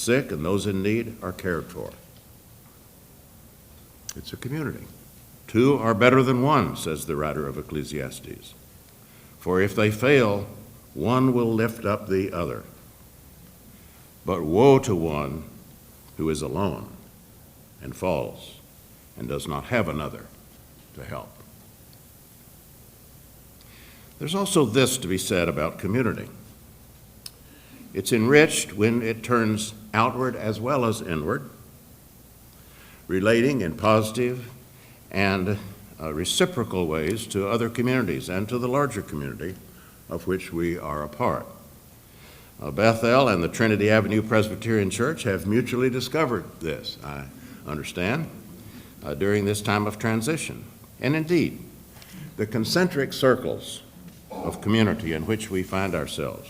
sick and those in need are cared for. It's a community. Two are better than one, says the writer of Ecclesiastes. For if they fail, one will lift up the other. But woe to one who is alone and falls and does not have another to help. There's also this to be said about community. It's enriched when it turns outward as well as inward, relating in positive and reciprocal ways to other communities and to the larger community of which we are a part. Bethel and the Trinity Avenue Presbyterian Church have mutually discovered this, I understand, during this time of transition. And indeed, the concentric circles of community in which we find ourselves,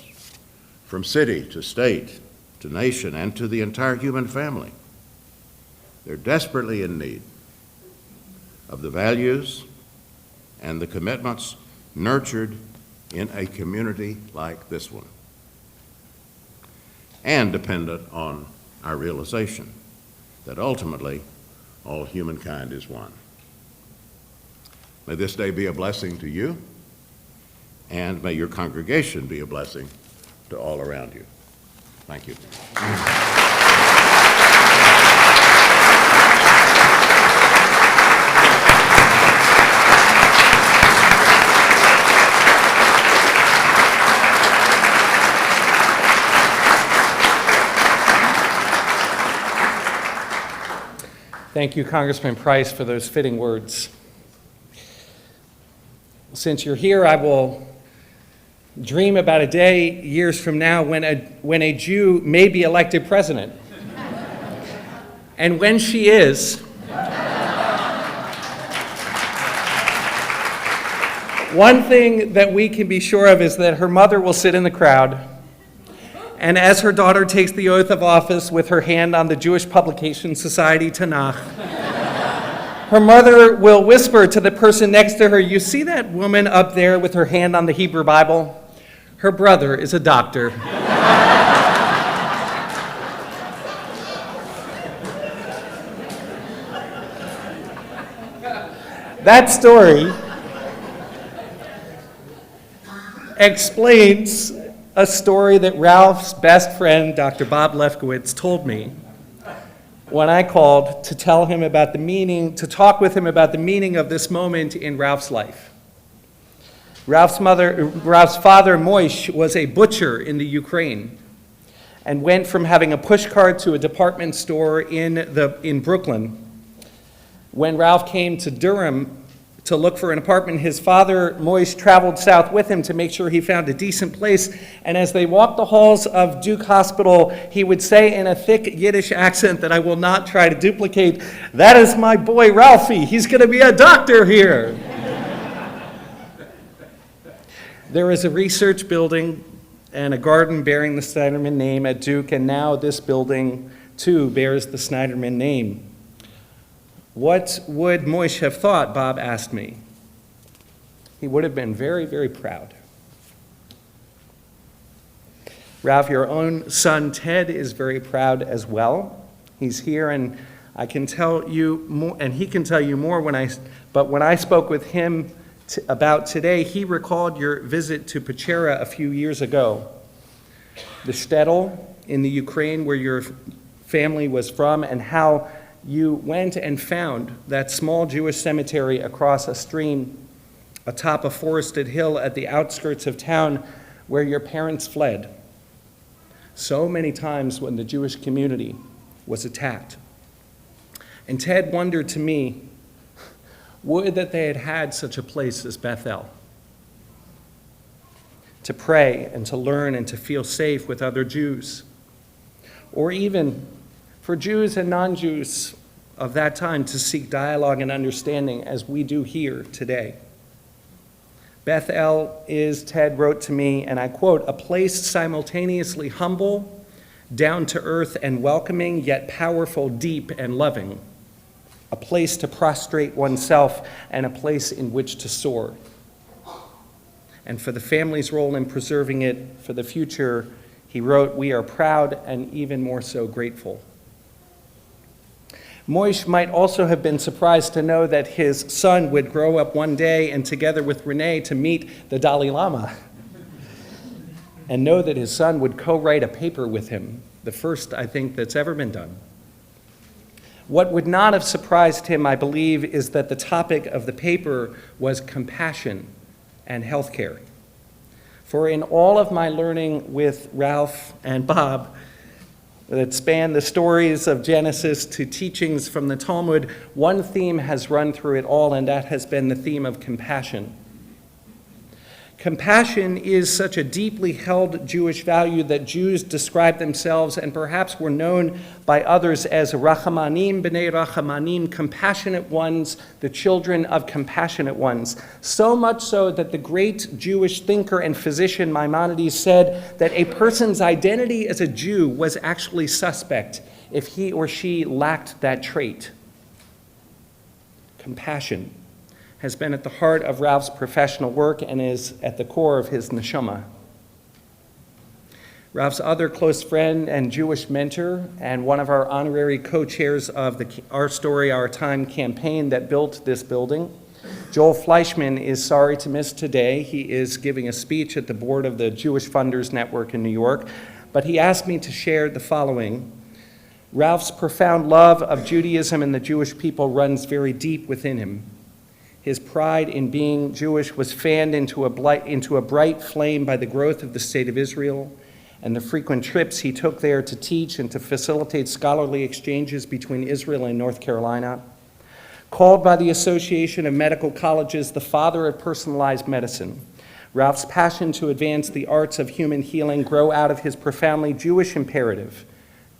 from city to state to nation and to the entire human family, they're desperately in need of the values and the commitments nurtured in a community like this one, and dependent on our realization that ultimately all humankind is one. May this day be a blessing to you, and may your congregation be a blessing to all around you. Thank you. Thank you, Congressman Price, for those fitting words. Since you're here, I will dream about a day years from now when a Jew may be elected president. And when she is, one thing that we can be sure of is that her mother will sit in the crowd, and as her daughter takes the oath of office with her hand on the Jewish Publication Society Tanakh, her mother will whisper to the person next to her, "You see that woman up there with her hand on the Hebrew Bible? Her brother is a doctor." That story explains a story that Ralph's best friend, Dr. Bob Lefkowitz, told me when I called to tell him about the meaning, to talk with him about the meaning of this moment in Ralph's life. Ralph's father, Moish, was a butcher in the Ukraine and went from having a pushcart to a department store in Brooklyn. When Ralph came to Durham to look for an apartment, his father, Moish, traveled south with him to make sure he found a decent place. And as they walked the halls of Duke Hospital, he would say in a thick Yiddish accent that I will not try to duplicate, "That is my boy Ralphie. He's going to be a doctor here." There is a research building and a garden bearing the Snyderman name at Duke, and now this building, too, bears the Snyderman name. What would Moish have thought, Bob asked me. He would have been very, very proud. Ralph, your own son Ted is very proud as well. He's here, and I can tell you more, and he can tell you more but when I spoke with him about today, he recalled your visit to Pechera a few years ago. The shtetl in the Ukraine where your family was from, and how you went and found that small Jewish cemetery across a stream atop a forested hill at the outskirts of town where your parents fled so many times when the Jewish community was attacked. And Ted wondered to me, would that they had had such a place as Bethel to pray and to learn and to feel safe with other Jews, or even for Jews and non-Jews of that time to seek dialogue and understanding as we do here today. Bethel is, Ted wrote to me, and I quote, "a place simultaneously humble, down to earth and welcoming, yet powerful, deep and loving. A place to prostrate oneself and a place in which to soar. And for the family's role in preserving it for the future, He wrote, "We are proud and even more so grateful." Moish might also have been surprised to know that his son would grow up one day and together with Renee to meet the Dalai Lama, and know that his son would co-write a paper with him, the first, I think, that's ever been done. What would not have surprised him, I believe, is that the topic of the paper was compassion and healthcare. For in all of my learning with Ralph and Bob, that span the stories of Genesis to teachings from the Talmud, one theme has run through it all, and that has been the theme of compassion. Compassion is such a deeply held Jewish value that Jews describe themselves and perhaps were known by others as Rachamanim b'nei Rachamanim, compassionate ones, the children of compassionate ones. So much so that the great Jewish thinker and physician Maimonides said that a person's identity as a Jew was actually suspect if he or she lacked that trait. Compassion has been at the heart of Ralph's professional work and is at the core of his neshama. Ralph's other close friend and Jewish mentor, and one of our honorary co-chairs of the Our Story, Our Time campaign that built this building, Joel Fleischman, is sorry to miss today. He is giving a speech at the board of the Jewish Funders Network in New York, but he asked me to share the following. Ralph's profound love of Judaism and the Jewish people runs very deep within him. His pride in being Jewish was fanned into a bright flame by the growth of the State of Israel and the frequent trips he took there to teach and to facilitate scholarly exchanges between Israel and North Carolina. Called by the Association of Medical Colleges the father of personalized medicine, Ralph's passion to advance the arts of human healing grow out of his profoundly Jewish imperative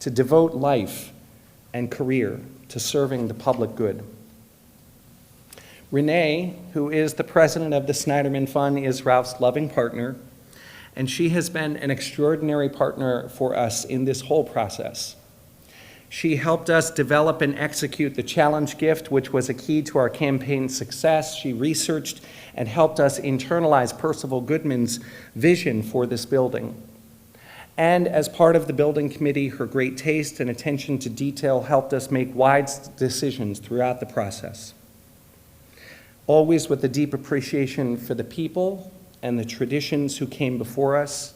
to devote life and career to serving the public good. Renee, who is the president of the Snyderman Fund, is Ralph's loving partner, and she has been an extraordinary partner for us in this whole process. She helped us develop and execute the challenge gift, which was a key to our campaign's success. She researched and helped us internalize Percival Goodman's vision for this building. And as part of the building committee, her great taste and attention to detail helped us make wise decisions throughout the process. Always with a deep appreciation for the people and the traditions who came before us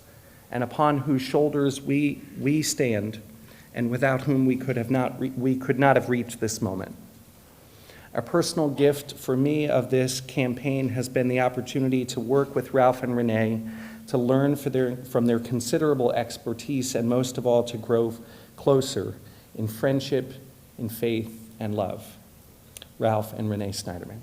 and upon whose shoulders we stand, and without whom we could not have reached this moment. A personal gift for me of this campaign has been the opportunity to work with Ralph and Renee, to learn from their considerable expertise, and most of all, to grow closer in friendship, in faith, and love. Ralph and Renee Snyderman.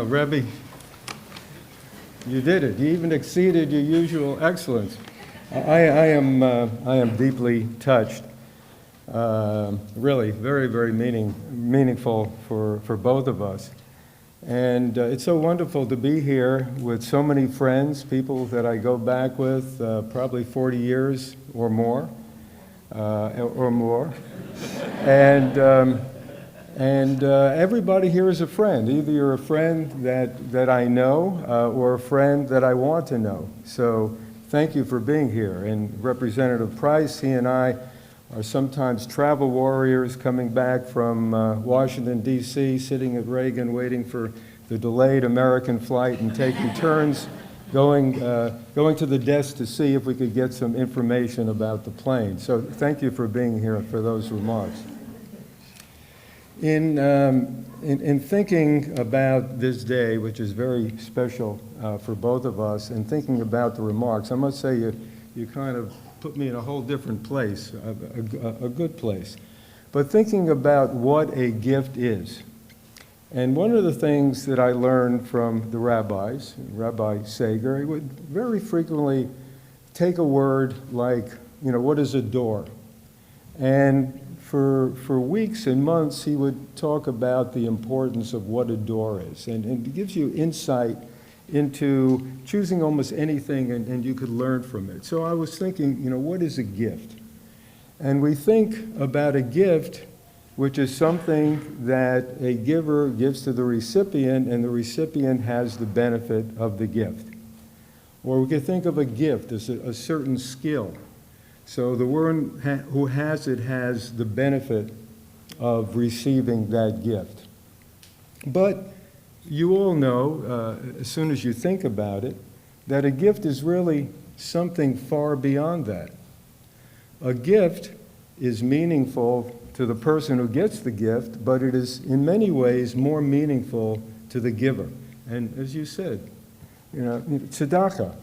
Rebbe, you did it. You even exceeded your usual excellence. I am deeply touched. Really, very, very meaningful for both of us. And it's so wonderful to be here with so many friends, people that I go back with probably 40 years or more. And everybody here is a friend. Either you're a friend that I know or a friend that I want to know. So thank you for being here. And Representative Price, he and I are sometimes travel warriors coming back from Washington, D.C., sitting at Reagan waiting for the delayed American flight and taking turns going to the desk to see if we could get some information about the plane. So thank you for being here for those remarks. In thinking about this day, which is very special for both of us, and thinking about the remarks, I must say you kind of put me in a whole different place, a good place. But thinking about what a gift is. And one of the things that I learned from the rabbis, Rabbi Sager, he would very frequently take a word like, what is a door? And for weeks and months, he would talk about the importance of what a door is. And it gives you insight into choosing almost anything, and you could learn from it. So I was thinking, what is a gift? And we think about a gift, which is something that a giver gives to the recipient, and the recipient has the benefit of the gift. Or we could think of a gift as a certain skill. So the one who has it has the benefit of receiving that gift. But you all know, as soon as you think about it, that a gift is really something far beyond that. A gift is meaningful to the person who gets the gift, but it is in many ways more meaningful to the giver. And as you said, tzedakah,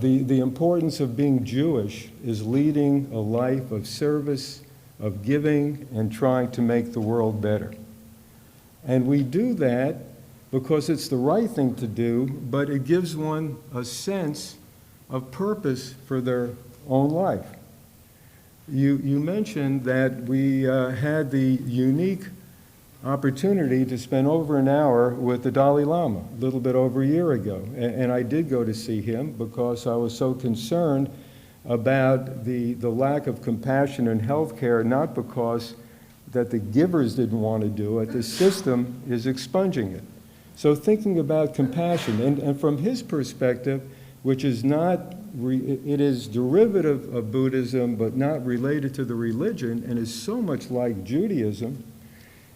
the importance of being Jewish is leading a life of service, of giving, and trying to make the world better. And we do that because it's the right thing to do, but it gives one a sense of purpose for their own life. You mentioned that we had the unique opportunity to spend over an hour with the Dalai Lama a little bit over a year ago. And I did go to see him because I was so concerned about the lack of compassion in healthcare, not because that the givers didn't want to do it, the system is expunging it. So thinking about compassion, and from his perspective, which is not, it is derivative of Buddhism, but not related to the religion, and is so much like Judaism,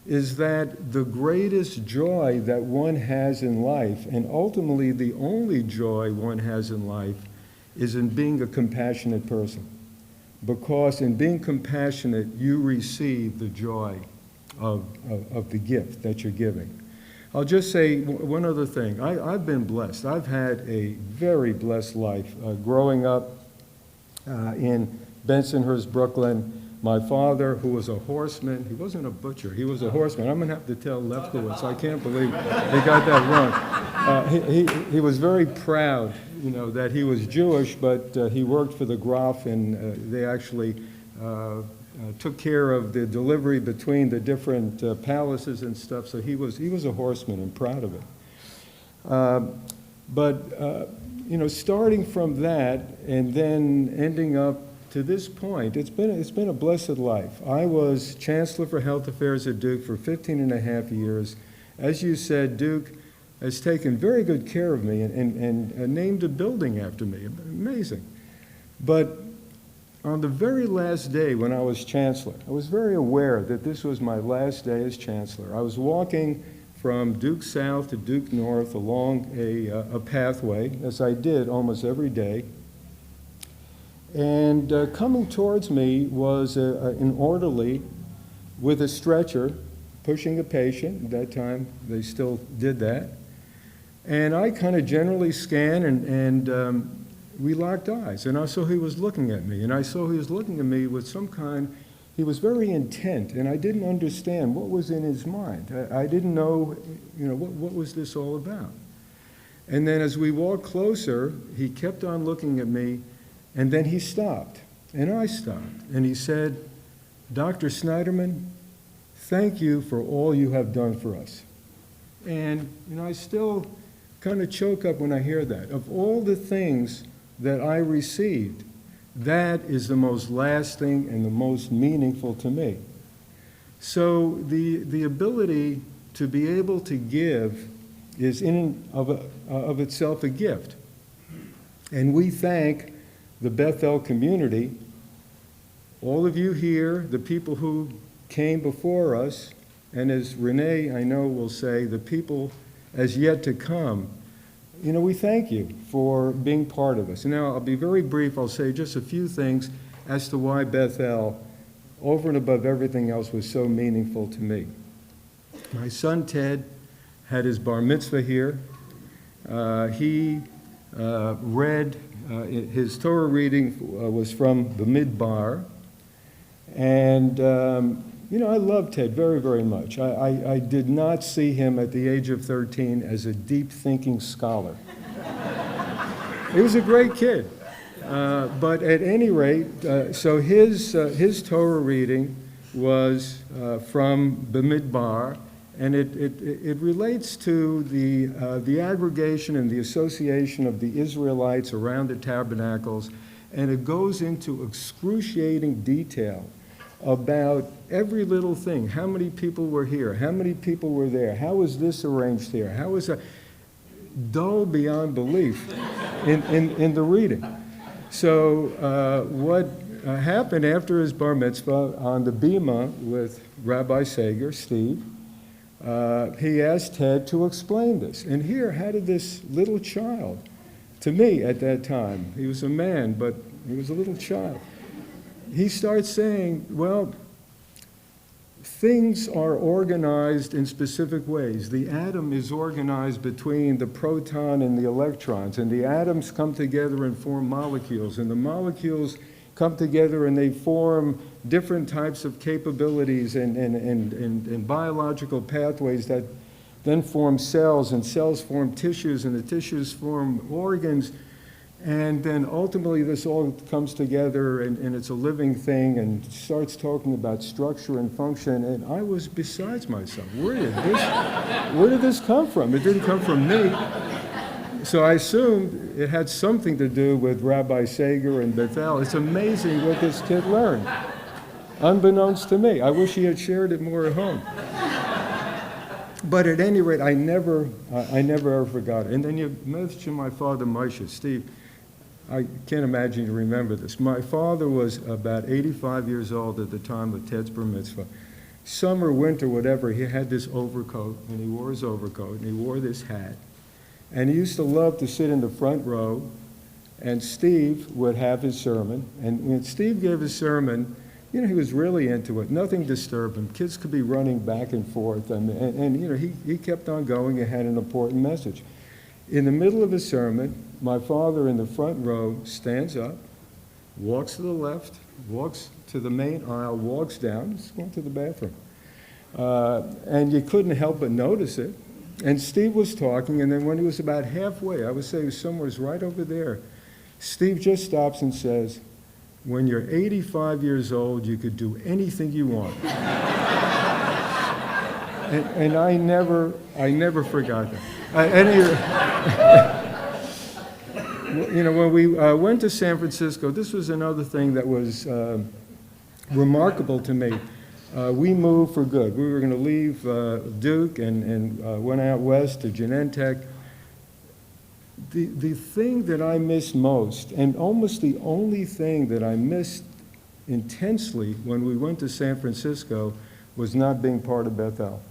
is that the greatest joy that one has in life, and ultimately the only joy one has in life, is in being a compassionate person. Because in being compassionate, you receive the joy of the gift that you're giving. I'll just say one other thing. I've been blessed. I've had a very blessed life. Growing up in Bensonhurst, Brooklyn, my father, who was a horseman, he wasn't a butcher, he was a horseman. I'm going to have to tell Lefkowitz, I can't believe they got that wrong. He was very proud, that he was Jewish, but he worked for the Graf, and they actually took care of the delivery between the different palaces and stuff, so he was a horseman and proud of it. But starting from that and then ending up to this point, it's been a blessed life. I was Chancellor for Health Affairs at Duke for 15 and a half years. As you said, Duke has taken very good care of me and named a building after me. Amazing. But on the very last day when I was Chancellor, I was very aware that this was my last day as Chancellor. I was walking from Duke South to Duke North along a pathway, as I did almost every day. And coming towards me was an orderly with a stretcher pushing a patient. At that time, they still did that. And I kind of generally scanned, and we locked eyes. And I saw he was looking at me. And I saw he was looking at me with some kind, he was very intent. And I didn't understand what was in his mind. I didn't know, what was this all about? And then as we walked closer, he kept on looking at me. And then he stopped, and I stopped, and he said, Dr. Snyderman, thank you for all you have done for us. And, I still kind of choke up when I hear that. Of all the things that I received, that is the most lasting and the most meaningful to me. So the ability to be able to give is in and of itself a gift. And we thank the Bethel community, all of you here, the people who came before us, and as Renee, I know, will say, the people as yet to come, we thank you for being part of us. Now, I'll be very brief. I'll say just a few things as to why Bethel, over and above everything else, was so meaningful to me. My son, Ted, had his bar mitzvah here. He read his Torah reading was from the Midbar, and I love Ted very, very much. I did not see him at the age of 13 as a deep-thinking scholar. He was a great kid, but at any rate, so his Torah reading was from Bamidbar, and it relates to the aggregation and the association of the Israelites around the tabernacles, and it goes into excruciating detail about every little thing. How many people were here? How many people were there? How was this arranged here? How was that? Dull beyond belief in the reading. So what happened after his bar mitzvah on the bima with Rabbi Sager, Steve, he asked Ted to explain this. And here, how did this little child, to me at that time, he was a man, but he was a little child, he starts saying, well, things are organized in specific ways. The atom is organized between the proton and the electrons, and the atoms come together and form molecules, and the molecules come together and they form different types of capabilities and biological pathways that then form cells, and cells form tissues, and the tissues form organs. And then ultimately this all comes together and it's a living thing, and starts talking about structure and function. And I was besides myself. Where did this come from? It didn't come from me. So I assumed it had something to do with Rabbi Sager and Bethel. It's amazing what this kid learned, unbeknownst to me. I wish he had shared it more at home. But at any rate, I never ever forgot it. And then you mentioned my father, Moshe. Steve, I can't imagine you remember this. My father was about 85 years old at the time of Ted's bar mitzvah. Summer, winter, whatever, he had this overcoat, and he wore his overcoat, and he wore this hat. And he used to love to sit in the front row, and Steve would have his sermon. And when Steve gave his sermon, you know, he was really into it. Nothing disturbed him. Kids could be running back and forth. And you know, he kept on going and had an important message. In the middle of his sermon, my father in the front row stands up, walks to the left, walks to the main aisle, walks down, he's going to the bathroom. And you couldn't help but notice it. And Steve was talking, and then when he was about halfway, I would say he was somewhere right over there, Steve just stops and says, "When you're 85 years old, you could do anything you want." and I never forgot that. You know, when we went to San Francisco, this was another thing that was remarkable to me. We moved for good. We were going to leave Duke and went out west to Genentech. The thing that I missed most, and almost the only thing that I missed intensely when we went to San Francisco, was not being part of Bethel.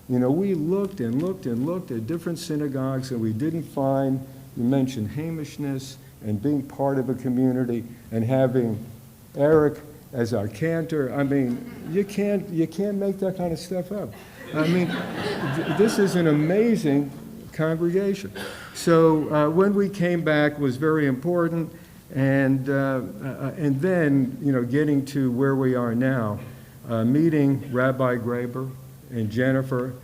You know, we looked and looked and looked at different synagogues, and we didn't find, you mentioned hamishness and being part of a community and having Eric as our cantor. I mean, you can't make that kind of stuff up. I mean, this is an amazing congregation. So when we came back was very important, and then, you know, getting to where we are now, meeting Rabbi Graber and Jennifer,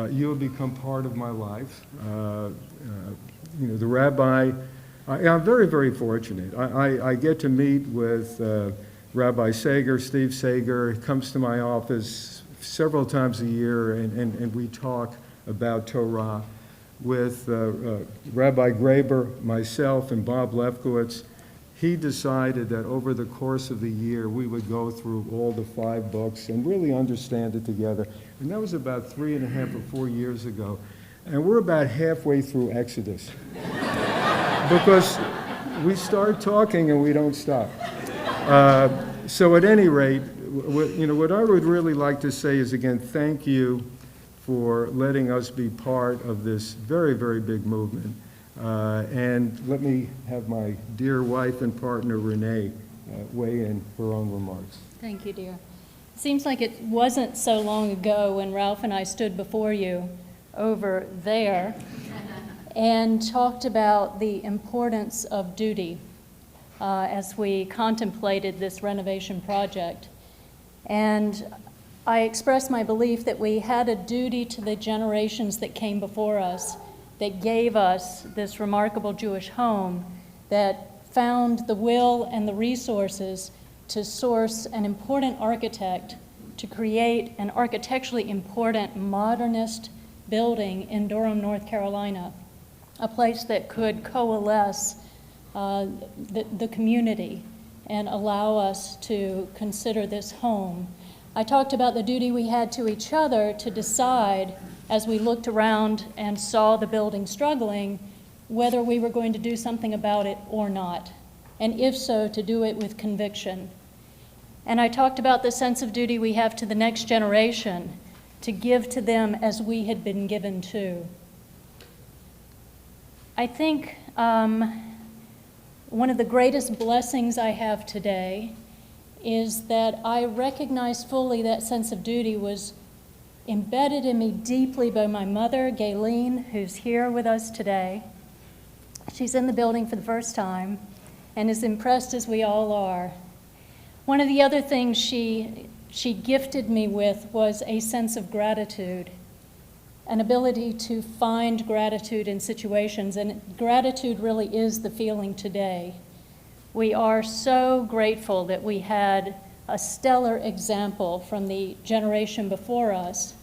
you have become part of my life. You know, the rabbi, I'm very, very fortunate. I get to meet with Rabbi Sager, Steve Sager. He comes to my office several times a year, and we talk about Torah. With Rabbi Graber, myself, and Bob Lefkowitz, he decided that over the course of the year we would go through all the 5 books and really understand it together. And that was about 3.5 or 4 years ago. And we're about halfway through Exodus. Because we start talking and we don't stop. So at any rate, what I would really like to say is, again, thank you for letting us be part of this very, very big movement. And let me have my dear wife and partner, Renee, weigh in her own remarks. Thank you, dear. It seems like it wasn't so long ago when Ralph and I stood before you over there and talked about the importance of duty as we contemplated this renovation project. And I expressed my belief that we had a duty to the generations that came before us, that gave us this remarkable Jewish home, that found the will and the resources to source an important architect to create an architecturally important modernist building in Durham, North Carolina, a place that could coalesce the community and allow us to consider this home. I talked about the duty we had to each other to decide, as we looked around and saw the building struggling, whether we were going to do something about it or not, and if so, to do it with conviction. And I talked about the sense of duty we have to the next generation, to give to them as we had been given to. I think one of the greatest blessings I have today is that I recognize fully that sense of duty was embedded in me deeply by my mother, Gayleen, who's here with us today. She's in the building for the first time and as impressed as we all are. One of the other things she gifted me with was a sense of gratitude, an ability to find gratitude in situations, and gratitude really is the feeling today. We are so grateful that we had a stellar example from the generation before us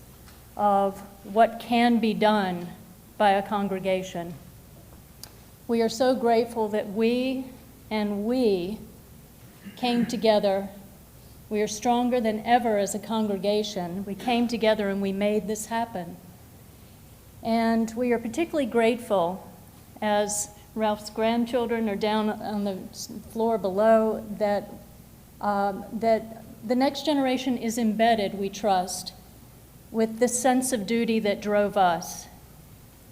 of what can be done by a congregation. We are so grateful that we came together. We are stronger than ever as a congregation. We came together and we made this happen. And we are particularly grateful, as Ralph's grandchildren are down on the floor below, that the next generation is embedded, we trust, with the sense of duty that drove us.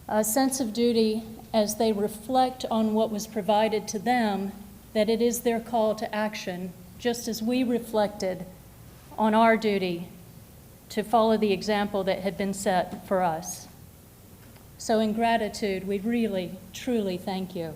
A sense of duty as they reflect on what was provided to them, that it is their call to action, just as we reflected on our duty to follow the example that had been set for us. So in gratitude, we really, truly thank you.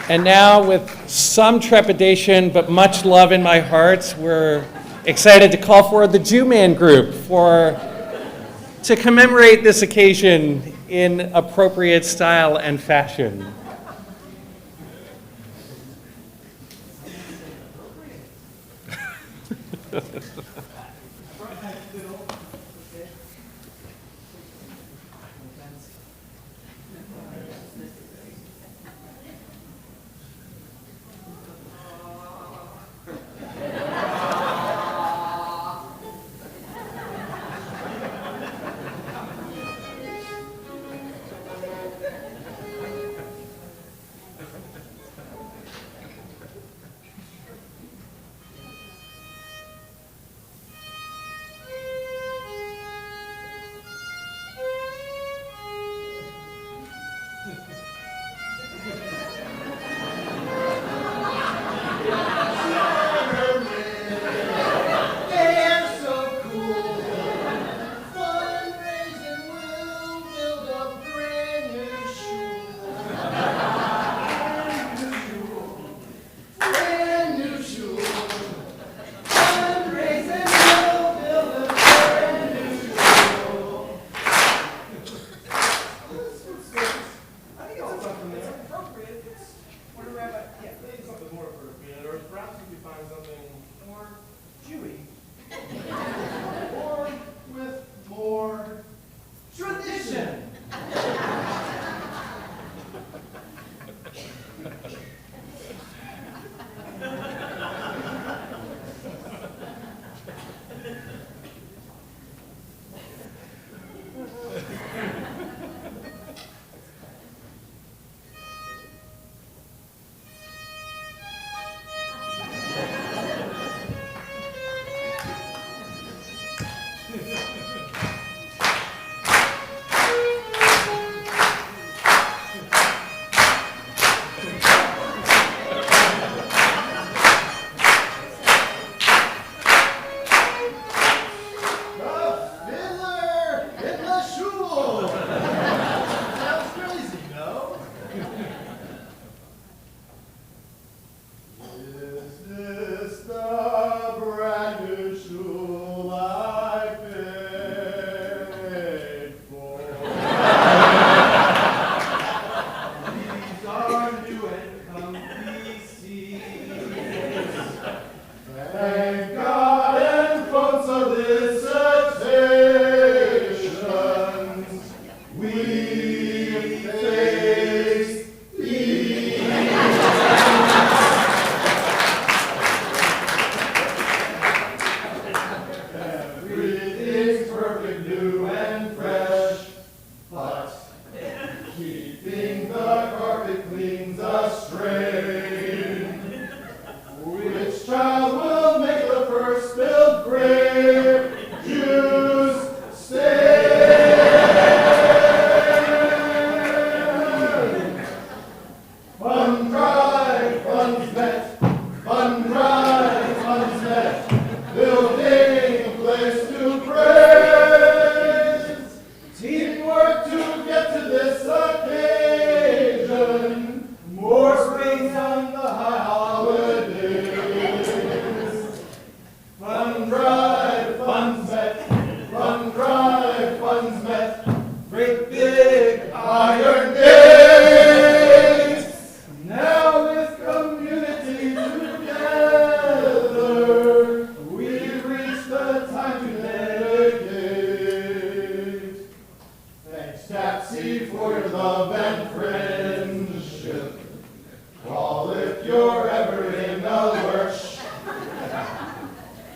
And now, with some trepidation but much love in my heart, we're excited to call forward the Jew-Man group to commemorate this occasion in appropriate style and fashion.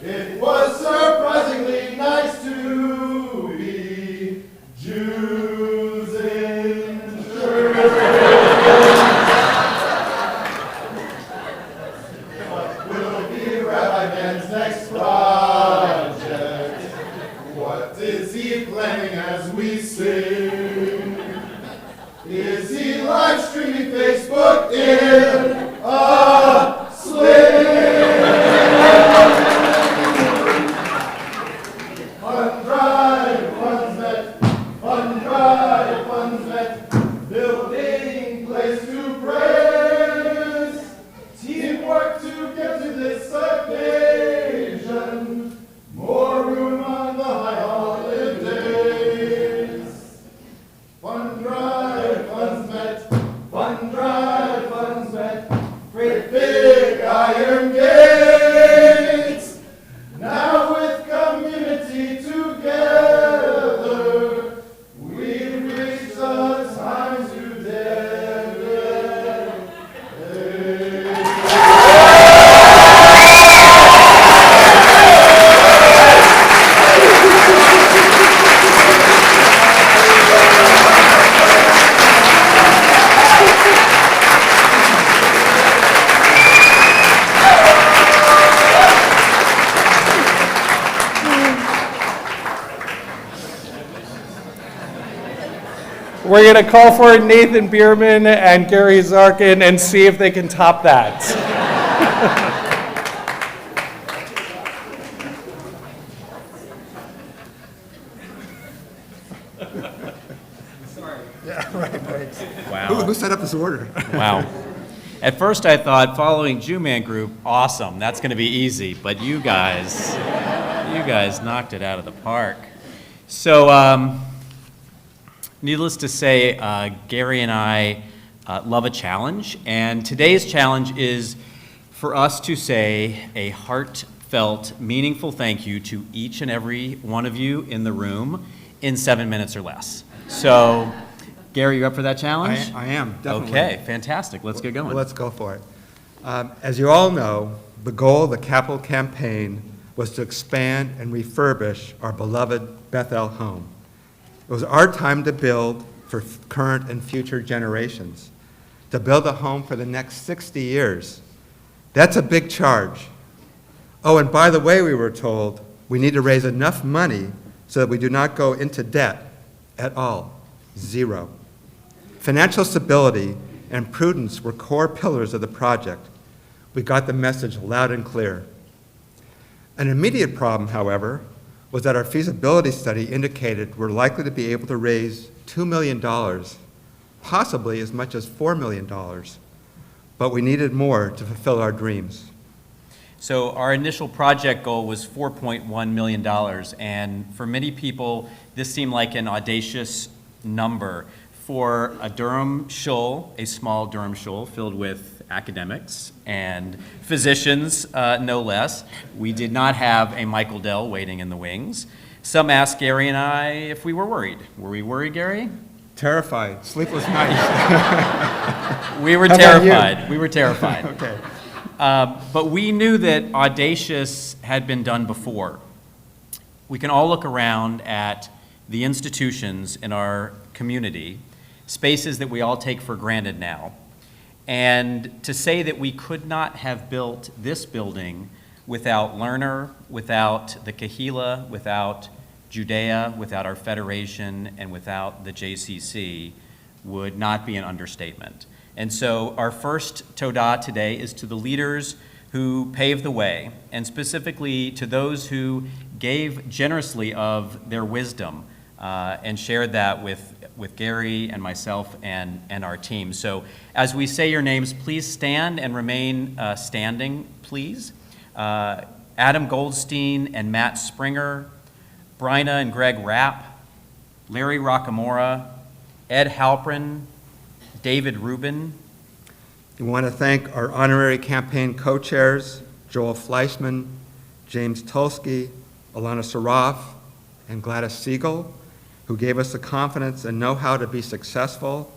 It was surprisingly nice to be Jews in What will be Rabbi Ben's next project? What is he planning as we sing? Is he live streaming Facebook in a sling? Fun drive, funds met, fun drive, funds met, building place to praise. Teamwork to get to this occasion, more room on the high holidays. Fun drive, funds met, fun drive, funds met, great big iron gates. Now with community together, we've reached the time to dedicate. We're going to call for Nathan Bierman and Gary Zarkin and see if they can top that. Wow. Who set up this order? Wow. At first I thought following Jew-Man Group, awesome, that's going to be easy, but you guys knocked it out of the park. So, needless to say, Gary and I love a challenge, and today's challenge is for us to say a heartfelt, meaningful thank you to each and every one of you in the room in 7 minutes or less. So, Gary, you up for that challenge? I am, definitely. Okay, fantastic. Let's get going. Well, let's go for it. As you all know, the goal of the capital campaign was to expand and refurbish our beloved Bethel home. It was our time to build for current and future generations, to build a home for the next 60 years. That's a big charge. Oh, and by the way, we were told we need to raise enough money so that we do not go into debt at all. Zero. Financial stability and prudence were core pillars of the project. We got the message loud and clear. An immediate problem, however, was that our feasibility study indicated we're likely to be able to raise $2 million, possibly as much as $4 million, but we needed more to fulfill our dreams. So our initial project goal was $4.1 million, and for many people, this seemed like an audacious number. For a Durham shul, a small Durham shul filled with academics and physicians, no less, we did not have a Michael Dell waiting in the wings. Some asked Gary and I if we were worried. Were we worried, Gary? Terrified, sleepless nights. We were How about you? terrified. We were terrified. Okay. But we knew that audacious had been done before. We can all look around at the institutions in our community, spaces that we all take for granted now, and to say that we could not have built this building without Lerner, without the Kahila, without Judea, without our federation, and without the JCC would not be an understatement. And so our first Todah today is to the leaders who paved the way, and specifically to those who gave generously of their wisdom and shared that with Gary and myself and our team. So as we say your names, please stand and remain standing, please. Adam Goldstein and Matt Springer, Bryna and Greg Rapp, Larry Rockamora, Ed Halprin, David Rubin. We want to thank our honorary campaign co-chairs, Joel Fleischman, James Tulsky, Alana Saraf, and Gladys Siegel, who gave us the confidence and know-how to be successful.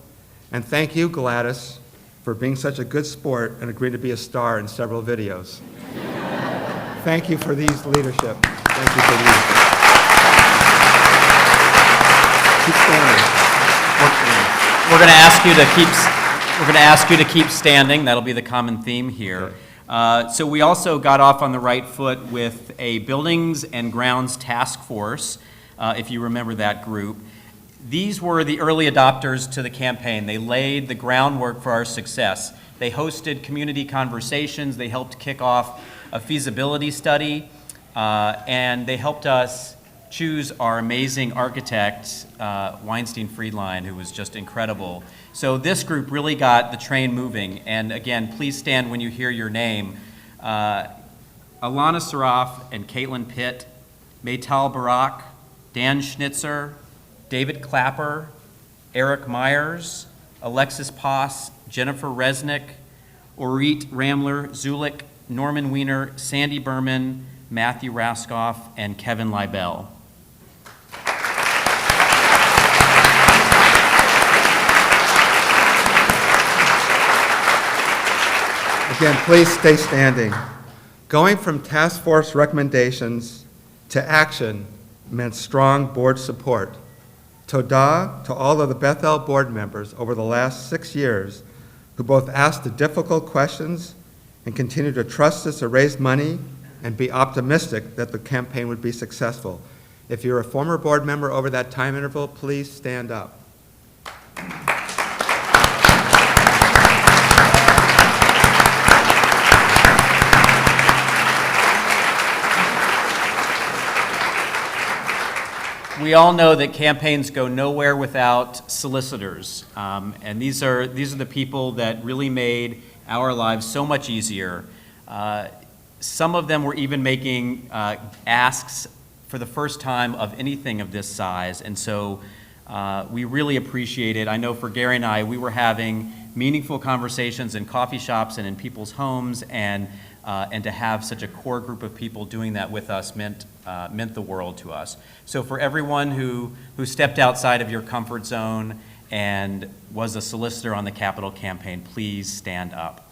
And thank you, Gladys, for being such a good sport and agreeing to be a star in several videos. thank you for these leadership. Thank you for leadership. Keep standing. We're going to ask you to keep standing. That'll be the common theme here. So we also got off on the right foot with a Buildings and Grounds Task Force, if you remember that group. These were the early adopters to the campaign. They laid the groundwork for our success. They hosted community conversations. They helped kick off a feasibility study, and they helped us choose our amazing architect, Weinstein Friedline, who was just incredible. So this group really got the train moving. And again, please stand when you hear your name. Alana Saraf and Caitlin Pitt, Maytal Barak, Dan Schnitzer, David Clapper, Eric Myers, Alexis Poss, Jennifer Resnick, Orit Ramler, Zulik, Norman Weiner, Sandy Berman, Matthew Raskoff, and Kevin Leibel. Again, please stay standing. Going from task force recommendations to action meant strong board support. Toda to all of the Bethel board members over the last 6 years who both asked the difficult questions and continue to trust us to raise money and be optimistic that the campaign would be successful. If you're a former board member over that time interval, please stand up. We all know that campaigns go nowhere without solicitors, and these are the people that really made our lives so much easier. Some of them were even making asks for the first time of anything of this size, and so we really appreciate it. I know for Gary and I, we were having meaningful conversations in coffee shops and in people's homes, and to have such a core group of people doing that with us meant the world to us. So for everyone who stepped outside of your comfort zone and was a solicitor on the Capitol campaign, please stand up.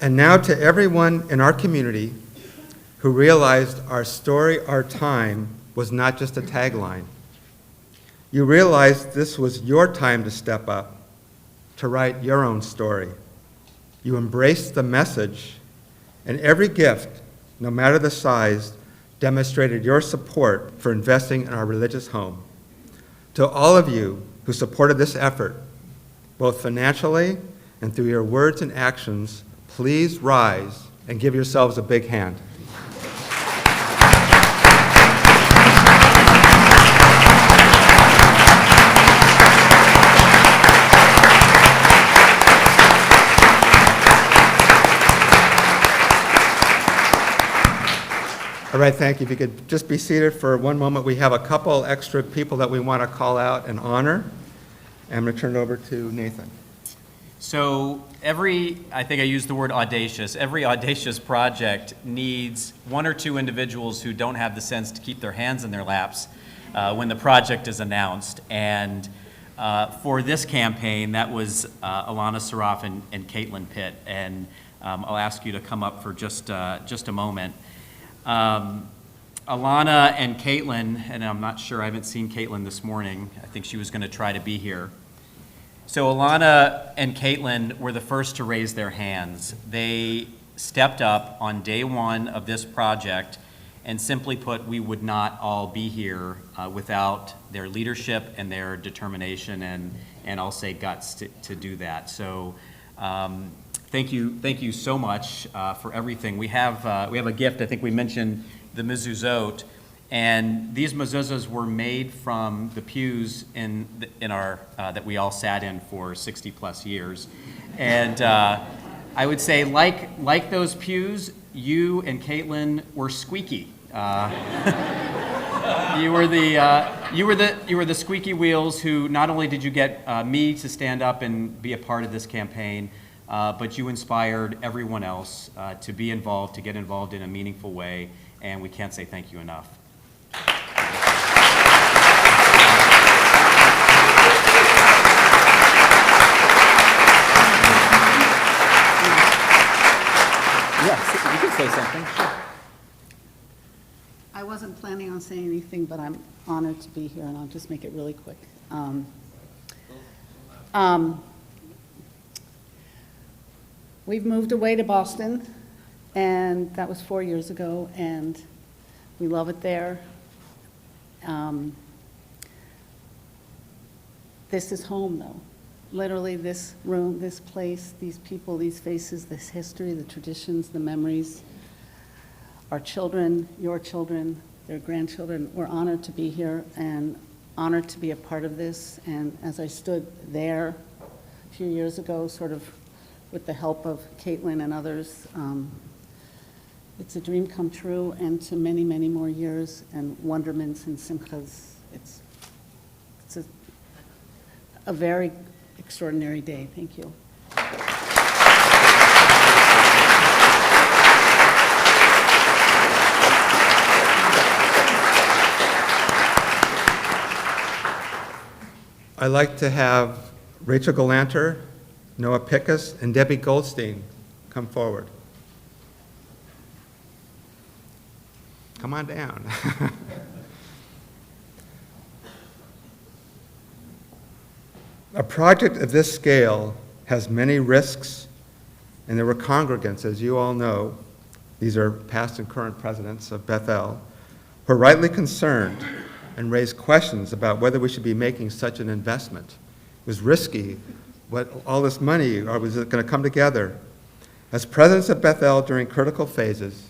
And now to everyone in our community who realized our story, our time, was not just a tagline. You realized this was your time to step up, to write your own story. You embraced the message, and every gift, no matter the size, demonstrated your support for investing in our religious home. To all of you who supported this effort, both financially and through your words and actions, please rise and give yourselves a big hand. All right, thank you. If you could just be seated for one moment. We have a couple extra people that we want to call out and honor. And I'm going to turn it over to Nathan. So I think I used the word audacious, every audacious project needs one or two individuals who don't have the sense to keep their hands in their laps when the project is announced. And for this campaign, that was Alana Saraf and Caitlin Pitt. And I'll ask you to come up for just a moment. Alana and Caitlin, and I'm not sure, I haven't seen Caitlin this morning. I think she was going to try to be here. So Alana and Caitlin were the first to raise their hands. They stepped up on day one of this project, and simply put, we would not all be here without their leadership and their determination and I'll say guts to do that. So thank you so much for everything. We have a gift. I think we mentioned the mezuzot, and these mezuzahs were made from the pews in our that we all sat in for 60 plus years. And I would say, like those pews, you and Caitlin were squeaky. You were the squeaky wheels who not only did you get me to stand up and be a part of this campaign, but you inspired everyone else to be involved, to get involved in a meaningful way, and we can't say thank you enough. anything, but I'm honored to be here, and I'll just make it really quick. We've moved away to Boston, and that was 4 years ago, and we love it there. This is home, though. Literally, this room, this place, these people, these faces, this history, the traditions, the memories. Our children, your children, their grandchildren, we're honored to be here and honored to be a part of this. And as I stood there a few years ago, sort of with the help of Caitlin and others, it's a dream come true, and to many, many more years and wonderments and simchas. It's a very extraordinary day. Thank you. I'd like to have Rachel Galanter, Noah Pickus, and Debbie Goldstein come forward. Come on down. A project of this scale has many risks, and there were congregants, as you all know, these are past and current presidents of Bethel, who are rightly concerned and raised questions about whether we should be making such an investment. It was risky. What, all this money, or was it going to come together? As presidents of Bethel during critical phases,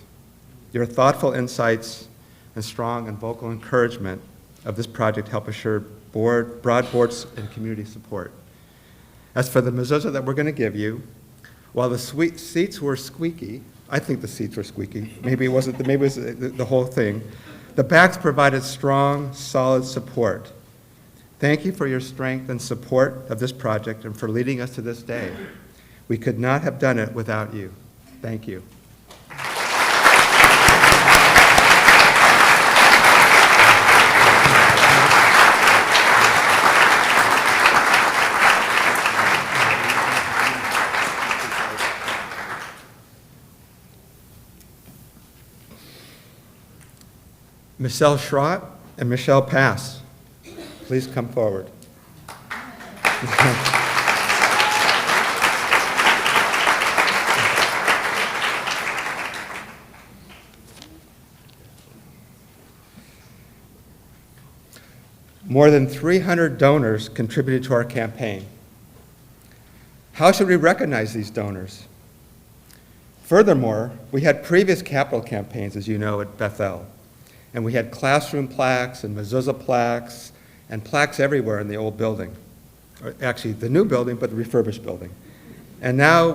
your thoughtful insights and strong and vocal encouragement of this project help assure broad boards and community support. As for the mezuzah that we're going to give you, while the seats were squeaky, I think the seats were squeaky, maybe it wasn't, maybe it was the whole thing, the backs provided strong, solid support. Thank you for your strength and support of this project and for leading us to this day. We could not have done it without you. Thank you. Michelle Schrott and Michelle Pass, please come forward. More than 300 donors contributed to our campaign. How should we recognize these donors? Furthermore, we had previous capital campaigns, as you know, at Bethel. And we had classroom plaques and mezuzah plaques and plaques everywhere in the old building. Or actually, the new building, but the refurbished building. And now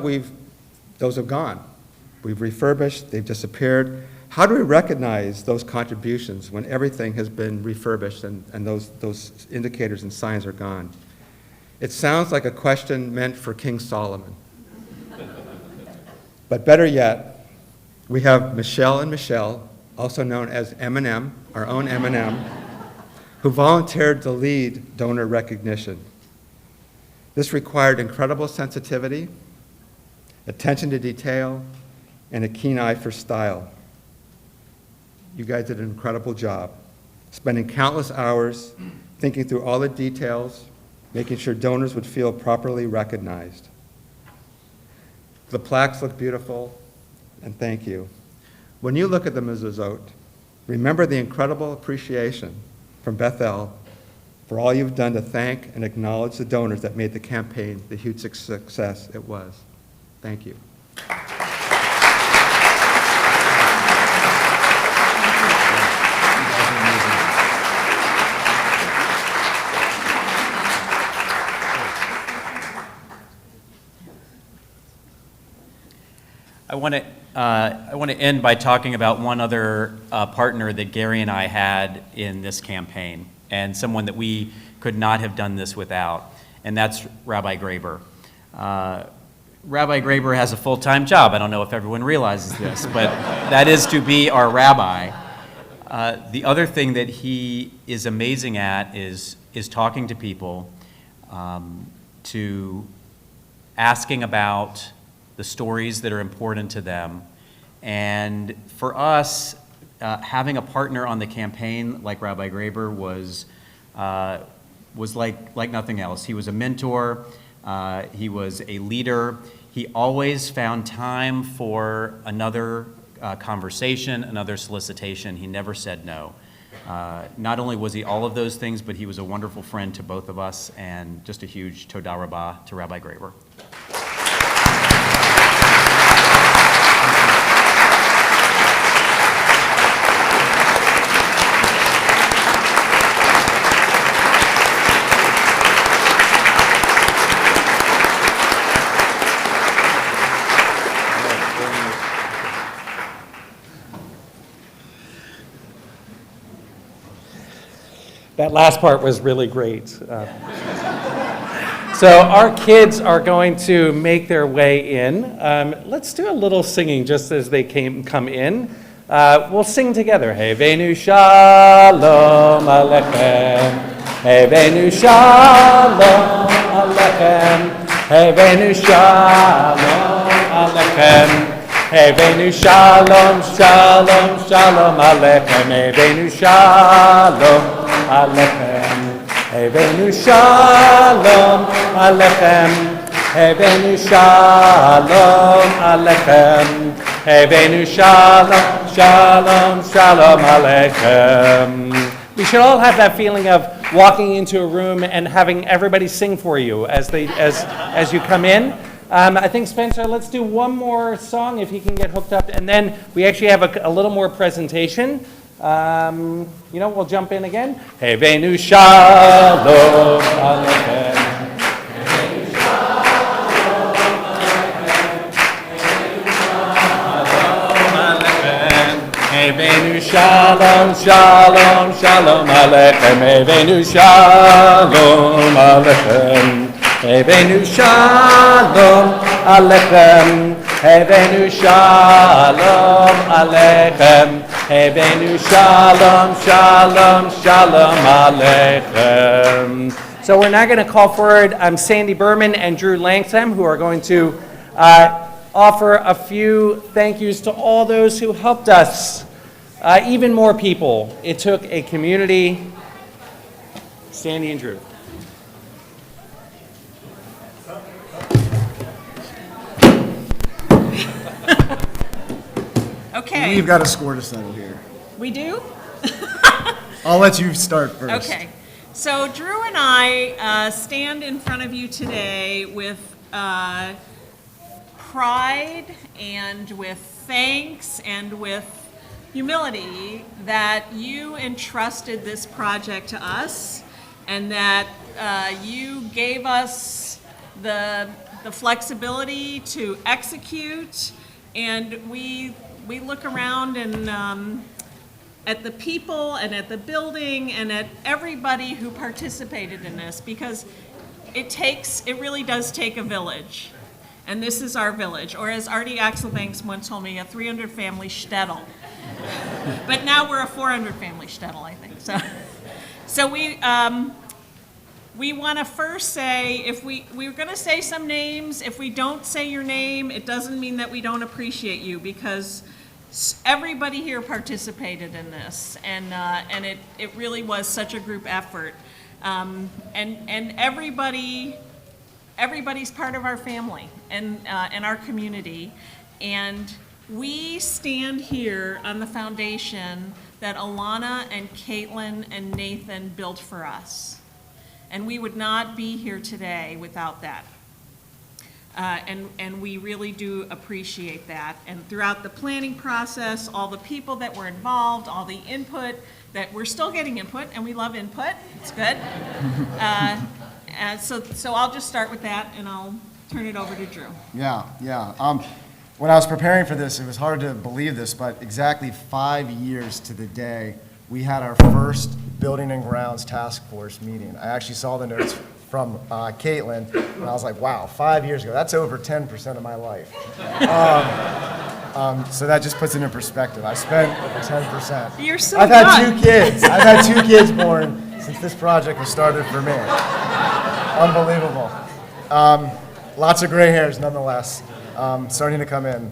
those have gone. We've refurbished, they've disappeared. How do we recognize those contributions when everything has been refurbished and those indicators and signs are gone? It sounds like a question meant for King Solomon. But better yet, we have Michelle and Michelle, also known as M&M, our own M&M, who volunteered to lead donor recognition. This required incredible sensitivity, attention to detail, and a keen eye for style. You guys did an incredible job, spending countless hours thinking through all the details, making sure donors would feel properly recognized. The plaques look beautiful, and thank you. When you look at the mezuzot, remember the incredible appreciation from Bethel for all you've done to thank and acknowledge the donors that made the campaign the huge success it was. Thank you. I want to end by talking about one other partner that Gary and I had in this campaign, and someone that we could not have done this without, and that's Rabbi Graber. Rabbi Graber has a full-time job. I don't know if everyone realizes this, but that is to be our rabbi. The other thing that he is amazing at is talking to people, to asking about the stories that are important to them. And for us, having a partner on the campaign like Rabbi Graber was like nothing else. He was a mentor. He was a leader. He always found time for another conversation, another solicitation. He never said no. Not only was he all of those things, but he was a wonderful friend to both of us, and just a huge toda rabbah to Rabbi Graber. That last part was really great. So our kids are going to make their way in. Let's do a little singing just as they come in. We'll sing together. Hevenu shalom aleichem. Hevenu shalom aleichem. Hevenu shalom aleichem. Hevenu shalom, shalom, shalom aleichem. Hevenu shalom aleichem. Hevenu shalom aleichem. Hevenu shalom aleichem. Hevenu shalom, shalom, shalom aleichem. We should all have that feeling of walking into a room and having everybody sing for you as you come in. I think, Spencer, let's do one more song if he can get hooked up, and then we actually have a little more presentation. We'll jump in again. Hevenu shalom aleichem. Hevenu shalom, shalom, shalom aleichem. Hevenu shalom aleichem. Hevenu shalom aleichem. Hevenu shalom aleichem. Hevenu shalom, shalom, shalom aleichem. So we're now going to call forward Sandy Berman and Drew Langsam, who are going to offer a few thank yous to all those who helped us. Even more people. It took a community. Sandy and Drew. Okay. We've got a score to settle here. We do? I'll let you start first. Okay. So Drew and I stand in front of you today with pride and with thanks and with humility that you entrusted this project to us, and that you gave us the flexibility to execute. And we look around and at the people and at the building and at everybody who participated in this, because it really does take a village. And this is our village, or as Artie Axelbanks once told me, a 300 family shtetl. But now we're a 400 family shtetl, I think. So we want to first say, if we're going to say some names, if we don't say your name, it doesn't mean that we don't appreciate you, because everybody here participated in this, and it really was such a group effort, and everybody's part of our family and our community, and we stand here on the foundation that Alana and Caitlin and Nathan built for us, and we would not be here today without that. And we really do appreciate that. And throughout the planning process, all the people that were involved, all the input, that we're still getting input, and we love input, it's good. So I'll just start with that, and I'll turn it over to Drew. Yeah. When I was preparing for this, it was hard to believe this, but exactly 5 years to the day, we had our first Building and Grounds Task Force meeting. I actually saw the notes from Caitlin, and I was like, wow, 5 years ago, that's over 10% of my life. So that just puts it in perspective. I spent over 10%. You're so I've had young. 2 kids. I've had 2 kids born since this project was started for me. Unbelievable. Lots of gray hairs, nonetheless, starting to come in.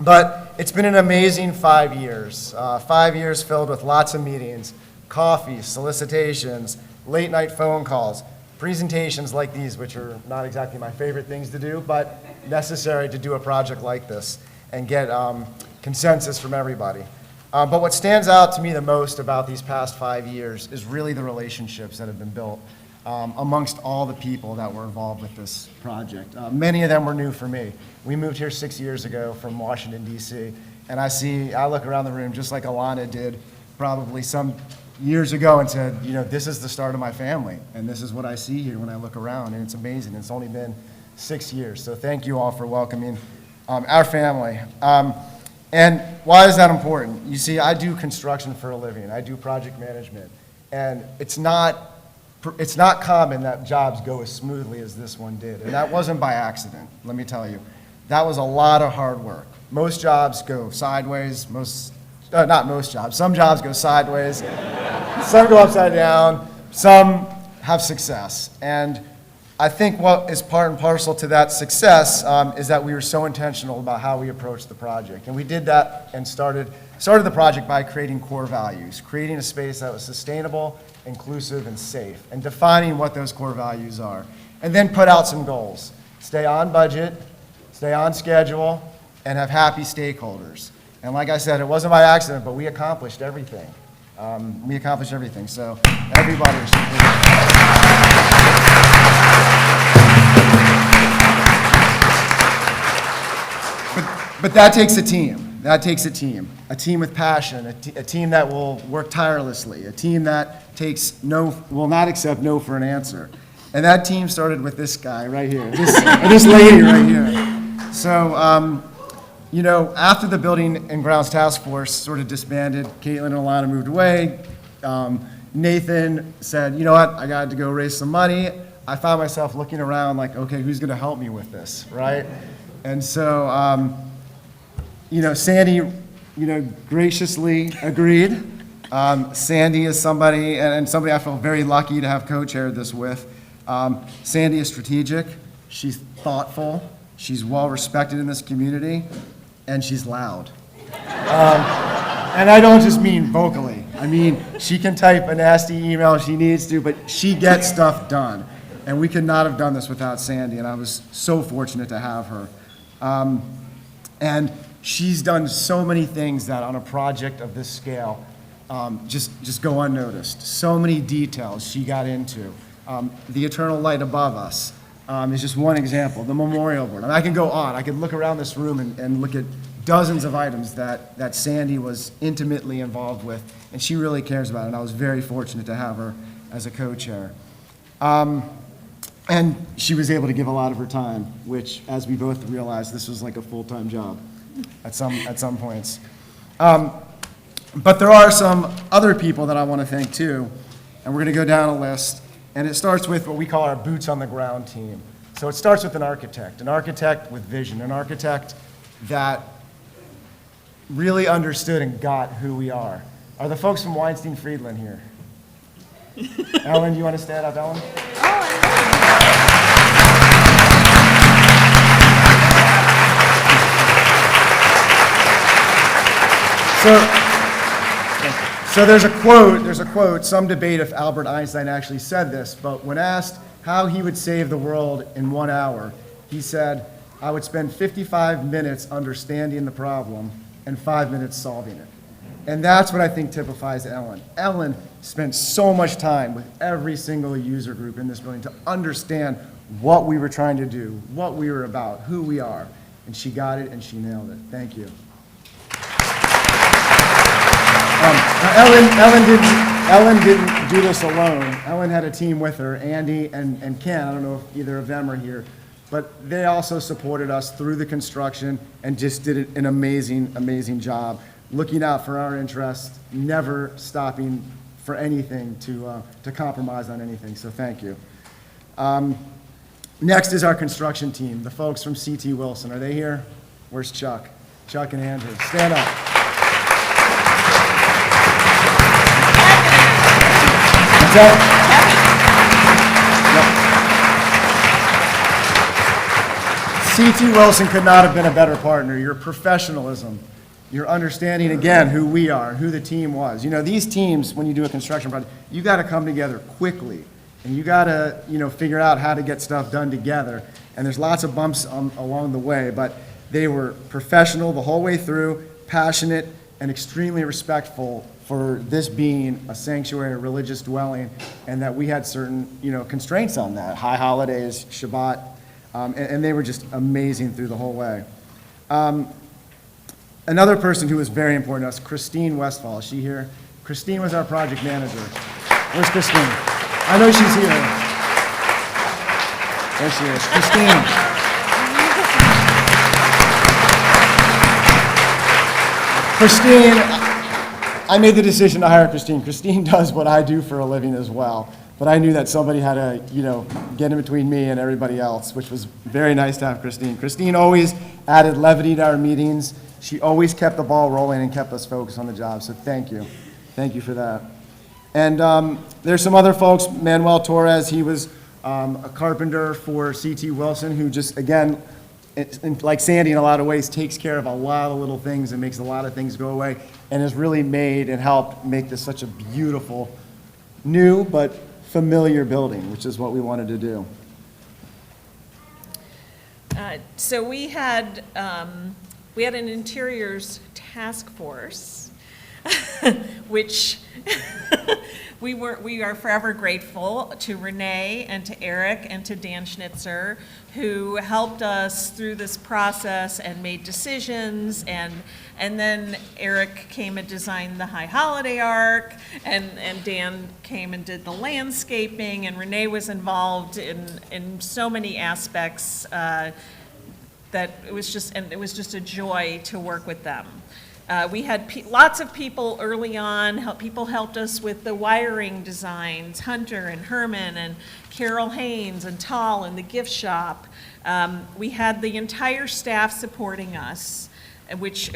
But it's been an amazing 5 years. 5 years filled with lots of meetings, coffees, solicitations, late night phone calls, presentations like these, which are not exactly my favorite things to do, but necessary to do a project like this and get consensus from everybody. But what stands out to me the most about these past 5 years is really the relationships that have been built amongst all the people that were involved with this project. Many of them were new for me. We moved here 6 years ago from Washington, D.C., and I look around the room just like Alana did probably some years ago and said, you know, this is the start of my family, and this is what I see here when I look around, and it's amazing. It's only been 6 years, so thank you all for welcoming our family. And why is that important? You see, I do construction for a living. I do project management, and it's not common that jobs go as smoothly as this one did, and that wasn't by accident, let me tell you. That was a lot of hard work. Most jobs go sideways, not most jobs, some jobs go sideways, some go upside down, some have success. And I think what is part and parcel to that success is that we were so intentional about how we approached the project. And we did that and started the project by creating core values, creating a space that was sustainable, inclusive, and safe, and defining what those core values are. And then put out some goals. Stay on budget, stay on schedule, and have happy stakeholders. And like I said, it wasn't by accident, but we accomplished everything. So everybody should But that takes a team. That takes a team. A team with passion, a team that will work tirelessly, a team that will not accept no for an answer. And that team started with this guy right here, this lady right here. So, you know, after the Building and Grounds Task Force sort of disbanded, Caitlin and Alana moved away. Nathan said, you know what, I got to go raise some money. I found myself looking around like, okay, who's going to help me with this, right? And so, you know, Sandy, you know, graciously agreed. Sandy is somebody, and somebody I feel very lucky to have co-chaired this with. Sandy is strategic, she's thoughtful, she's well-respected in this community, and she's loud. And I don't just mean vocally. I mean, she can type a nasty email if she needs to, but she gets stuff done. And we could not have done this without Sandy, and I was so fortunate to have her. And she's done so many things that on a project of this scale just go unnoticed. So many details she got into. The eternal light above us is just one example. The memorial board. I mean, I can go on. I could look around this room and look at dozens of items that Sandy was intimately involved with, and she really cares about it, and I was very fortunate to have her as a co-chair. And she was able to give a lot of her time, which, as we both realized, this was like a full-time job at some points. But there are some other people that I want to thank too, and we're going to go down a list, and it starts with what we call our boots on the ground team. So it starts with an architect with vision, an architect that really understood and got who we are. Are the folks from Weinstein Friedland here? Ellen, you want to stand up, Ellen? So there's a quote, some debate if Albert Einstein actually said this, but when asked how he would save the world in 1 hour, he said, I would spend 55 minutes understanding the problem and 5 minutes solving it. And that's what I think typifies Ellen. Ellen spent so much time with every single user group in this building to understand what we were trying to do, what we were about, who we are. And she got it and she nailed it. Thank you. Ellen didn't do this alone. Ellen had a team with her, Andy and Ken. I don't know if either of them are here, but they also supported us through the construction and just did an amazing, amazing job, looking out for our interests, never stopping for anything to compromise on anything. So thank you. Next is our construction team, the folks from C.T. Wilson. Are they here? Where's Chuck? Chuck and Andrew. Stand up. C.T. Wilson could not have been a better partner. Your professionalism, your understanding, again, who we are, who the team was. You know, these teams, when you do a construction project, you got to come together quickly, and you got to, figure out how to get stuff done together. And there's lots of bumps along the way, but they were professional the whole way through, passionate, and extremely respectful for this being a sanctuary, a religious dwelling, and that we had certain, constraints on that, high holidays, Shabbat, and they were just amazing through the whole way. Another person who was very important to us, Christine Westfall. Is she here? Christine was our project manager. Where's Christine? I know she's here. There she is. Christine. Christine, I made the decision to hire Christine. Christine does what I do for a living as well. But I knew that somebody had to, get in between me and everybody else, which was very nice to have Christine. Christine always added levity to our meetings. She always kept the ball rolling and kept us focused on the job, so thank you. Thank you for that. And there's some other folks, Manuel Torres, he was a carpenter for C.T. Wilson, who just, again, like Sandy in a lot of ways, takes care of a lot of little things and makes a lot of things go away, and has really made and helped make this such a beautiful, new but familiar building, which is what we wanted to do. So we had an interiors task force, which we are forever grateful to Renee and to Eric and to Dan Schnitzer, who helped us through this process and made decisions, and then Eric came and designed the High Holiday Ark, and Dan came and did the landscaping, and Renee was involved in so many aspects that it was just a joy to work with them. We had lots of people early on. People helped us with the wiring designs, Hunter and Herman and Carol Haynes and Tal and the gift shop. We had the entire staff supporting us,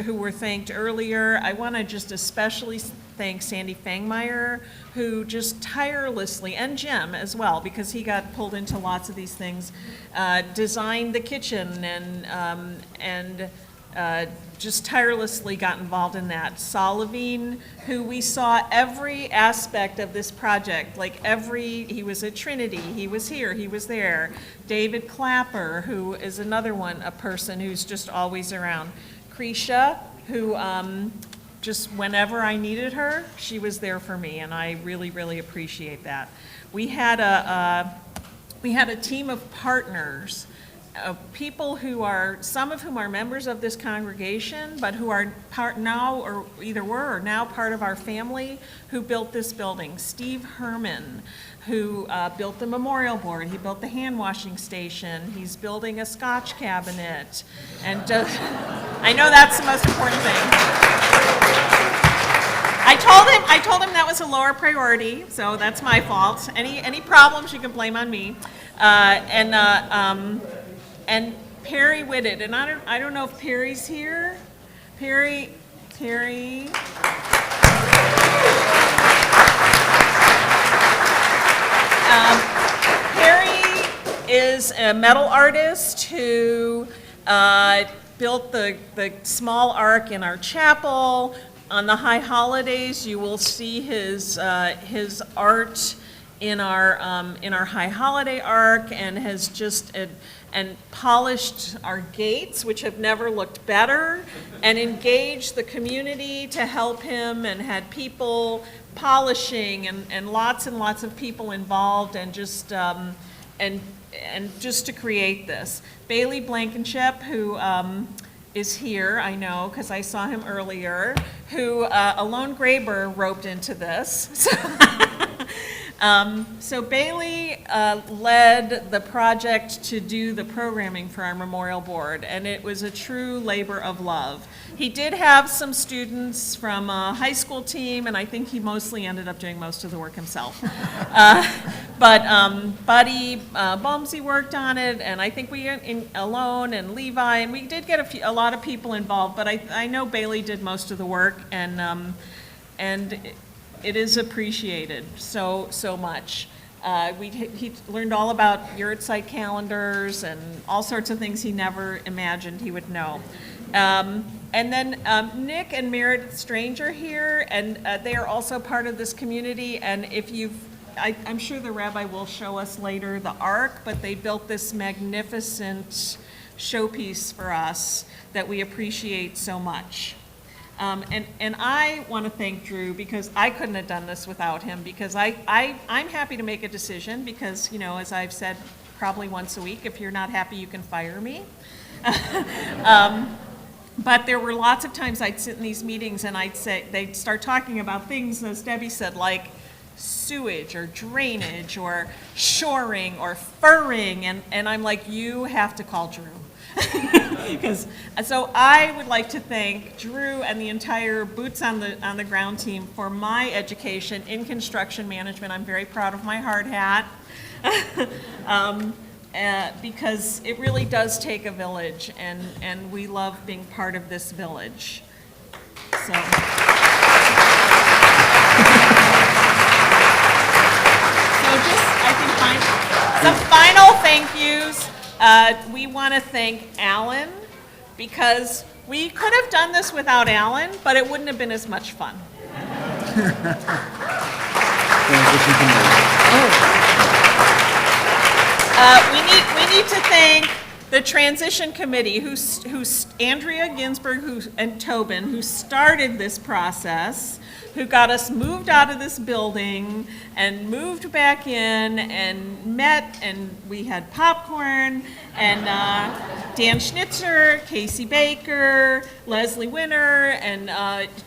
who were thanked earlier. I want to just especially thank Sandy Fangmeyer, who just tirelessly, and Jim as well, because he got pulled into lots of these things, designed the kitchen and just tirelessly got involved in that. Saul Levine, who we saw every aspect of this project, he was at Trinity, he was here, he was there. David Clapper, who is another one, a person who's just always around. Krisha, who just whenever I needed her, she was there for me, and I really, really appreciate that. We had a team of partners, people some of whom are members of this congregation, but who are now part of our family, who built this building. Steve Herman, who built the memorial board. He built the hand washing station. He's building a Scotch cabinet. And I know that's the most important thing. I told him that was a lower priority, so that's my fault. Any problems you can blame on me. And Perry Whitted, and I don't know if Perry's here. Perry. Perry is a metal artist who built the small ark in our chapel. On the high holidays, you will see his art in our high holiday ark, and has just and polished our gates, which have never looked better, and engaged the community to help him, and had people polishing and lots of people involved, and just just to create this. Bailey Blankenship, who is here, I know, because I saw him earlier, who Alone Graber roped into this. So Bailey led the project to do the programming for our memorial board, and it was a true labor of love. He did have some students from a high school team, and I think he mostly ended up doing most of the work himself. But Buddy Bumsey worked on it, and I think we Alone and Levi, and we did get a lot of people involved, but I know Bailey did most of the work, and it is appreciated so much. He learned all about yurtsite calendars and all sorts of things he never imagined he would know. And then Nick and Merritt Strange are here, and they are also part of this community. And if I'm sure the rabbi will show us later the Ark, but they built this magnificent showpiece for us that we appreciate so much. And I want to thank Drew, because I couldn't have done this without him, because I'm happy to make a decision, because, as I've said probably once a week, if you're not happy, you can fire me. But there were lots of times I'd sit in these meetings and they'd start talking about things, as Debbie said, like sewage or drainage or shoring or furring, and I'm like, you have to call Drew. So I would like to thank Drew and the entire Boots on the Ground team for my education in construction management. I'm very proud of my hard hat. Because it really does take a village, and we love being part of this village. So. Some final thank yous. We want to thank Alan, because we could have done this without Alan, but it wouldn't have been as much fun. We need to thank the transition committee, who's Andrea Ginsberg and Tobin, who started this process, who got us moved out of this building and moved back in and met, and we had popcorn, and Dan Schnitzer, Casey Baker, Leslie Winter, and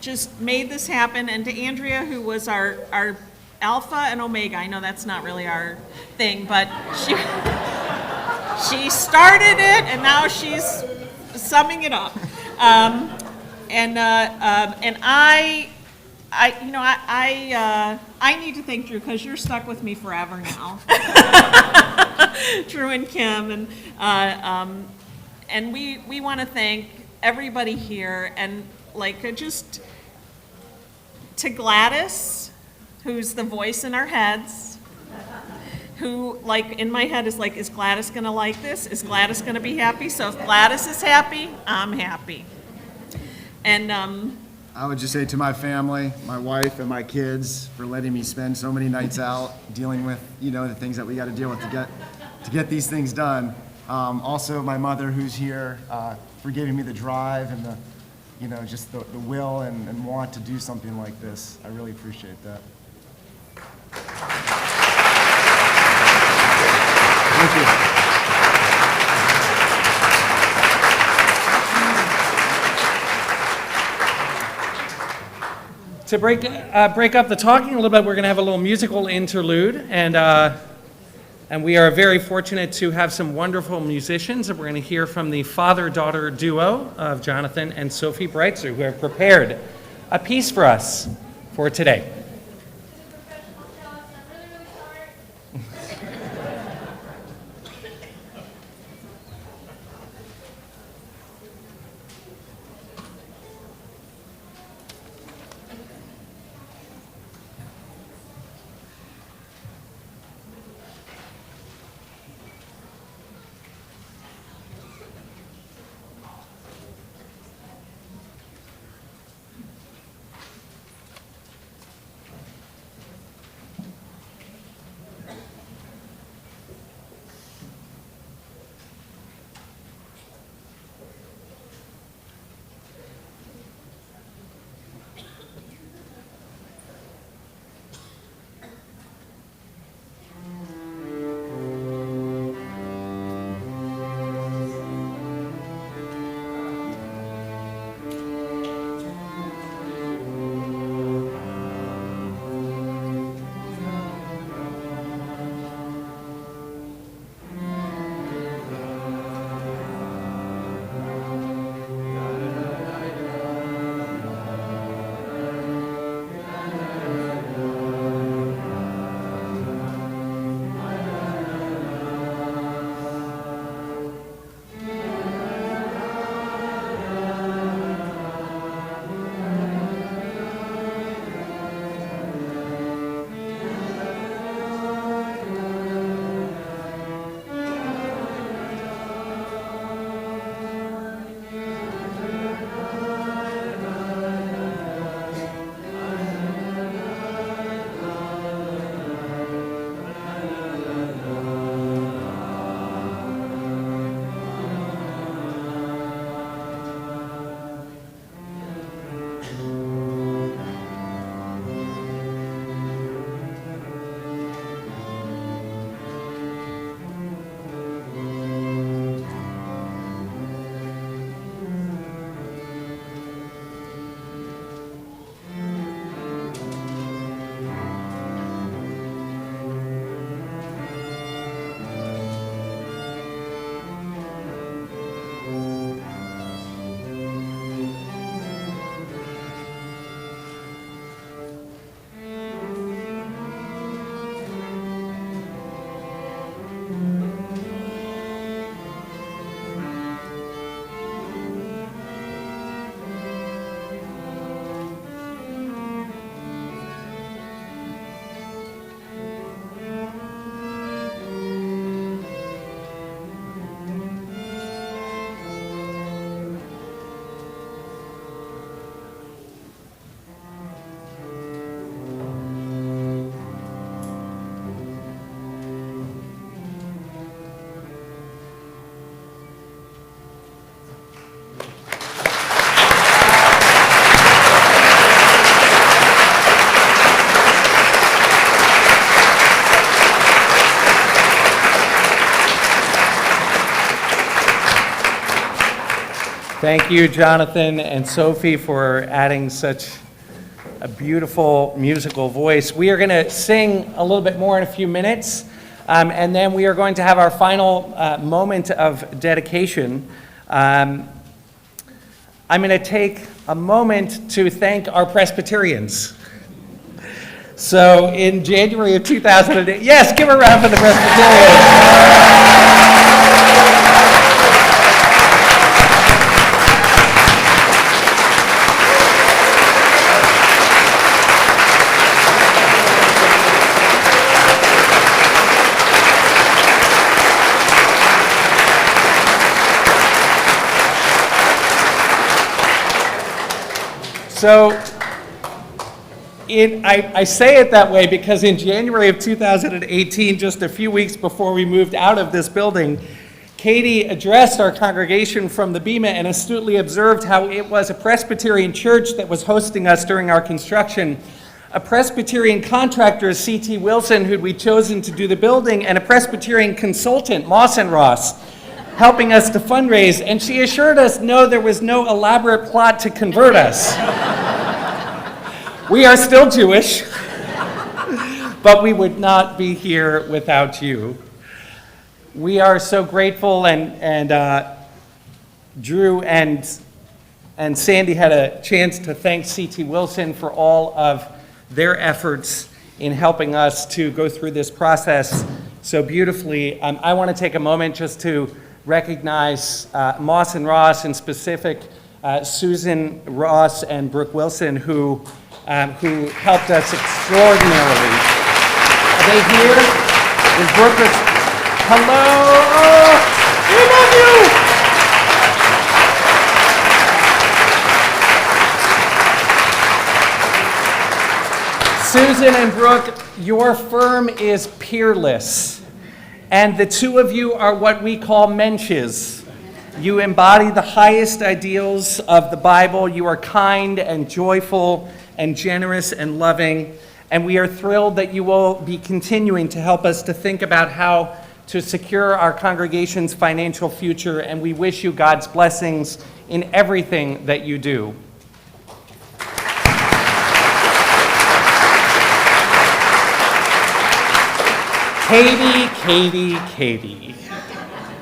just made this happen. And to Andrea, who was our Alpha and Omega. I know that's not really our thing, but she started it, and now she's summing it up. And I need to thank Drew, because you're stuck with me forever now. Drew and Kim, and we want to thank everybody here, and just to Gladys, who's the voice in our heads, who, in my head is is Gladys gonna like this? Is Gladys gonna be happy? So if Gladys is happy, I'm happy. And I would just say to my family, my wife and my kids, for letting me spend so many nights out dealing with, the things that we got to deal with to get these things done. Also, my mother, who's here, for giving me the drive and the will and want to do something like this. I really appreciate that. Thank you. To break up the talking a little bit, we're going to have a little musical interlude, and we are very fortunate to have some wonderful musicians, and we're going to hear from the father-daughter duo of Jonathan and Sophie Breitzer, who have prepared a piece for us for today. Thank you, Jonathan and Sophie, for adding such a beautiful musical voice. We are going to sing a little bit more in a few minutes, and then we are going to have our final moment of dedication. I'm going to take a moment to thank our Presbyterians. So in January of 2008, yes, give a round for the Presbyterians. So I say it that way because in January of 2018, just a few weeks before we moved out of this building, Katie addressed our congregation from the Bema and astutely observed how it was a Presbyterian church that was hosting us during our construction, a Presbyterian contractor, C.T. Wilson, who'd we chosen to do the building, and a Presbyterian consultant, Moss and Ross, helping us to fundraise. And she assured us, no, there was no elaborate plot to convert us. We are still Jewish, but we would not be here without you. We are so grateful, and Drew and Sandy had a chance to thank C.T. Wilson for all of their efforts in helping us to go through this process so beautifully. I want to take a moment just to recognize Moss and Ross, in specific Susan Ross and Brooke Wilson, who helped us extraordinarily. Are they here? Is Brooke? Hello! Oh, we love you! Susan and Brooke, your firm is peerless, and the two of you are what we call mensches. You embody the highest ideals of the Bible. You are kind and joyful and generous and loving, and we are thrilled that you will be continuing to help us to think about how to secure our congregation's financial future, and we wish you God's blessings in everything that you do. Katie.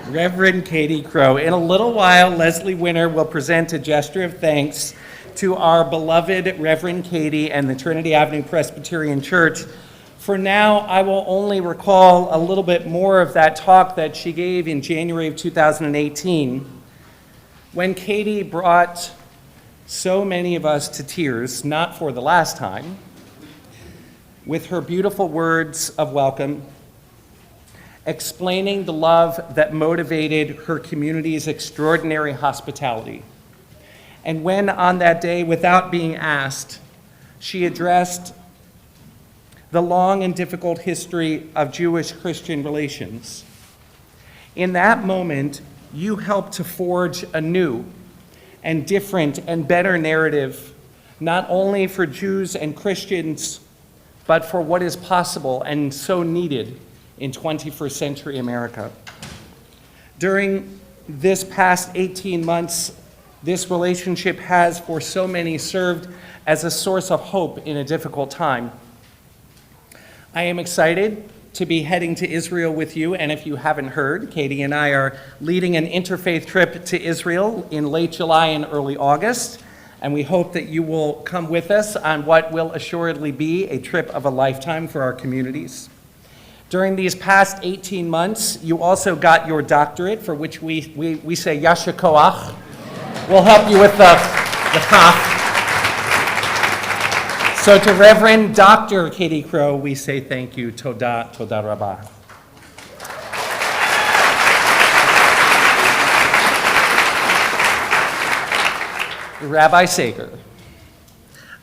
Reverend Katie Crow. In a little while, Leslie Winter will present a gesture of thanks to our beloved Reverend Katie and the Trinity Avenue Presbyterian Church. For now, I will only recall a little bit more of that talk that she gave in January of 2018, when Katie brought so many of us to tears, not for the last time, with her beautiful words of welcome, explaining the love that motivated her community's extraordinary hospitality. And when on that day, without being asked, she addressed the long and difficult history of Jewish-Christian relations. In that moment, you helped to forge a new and different and better narrative, not only for Jews and Christians, but for what is possible and so needed in 21st century America. During this past 18 months, this relationship has, for so many, served as a source of hope in a difficult time. I am excited to be heading to Israel with you, and if you haven't heard, Katie and I are leading an interfaith trip to Israel in late July and early August, and we hope that you will come with us on what will assuredly be a trip of a lifetime for our communities. During these past 18 months, you also got your doctorate, for which we say Yasher Koach. We'll help you with the cough. So to Reverend Dr. Katie Crow, we say thank you. Toda Rabbah. Rabbi Sager,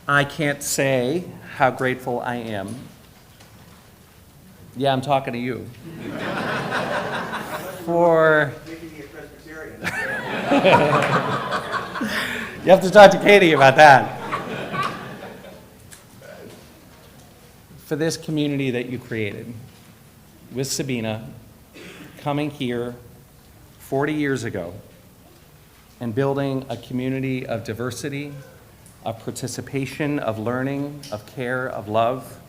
I can't say how grateful I am. Yeah, I'm talking to you. For you have to talk to Katie about that. For this community that you created with Sabina, coming here 40 years ago and building a community of diversity, of participation, of learning, of care, of love.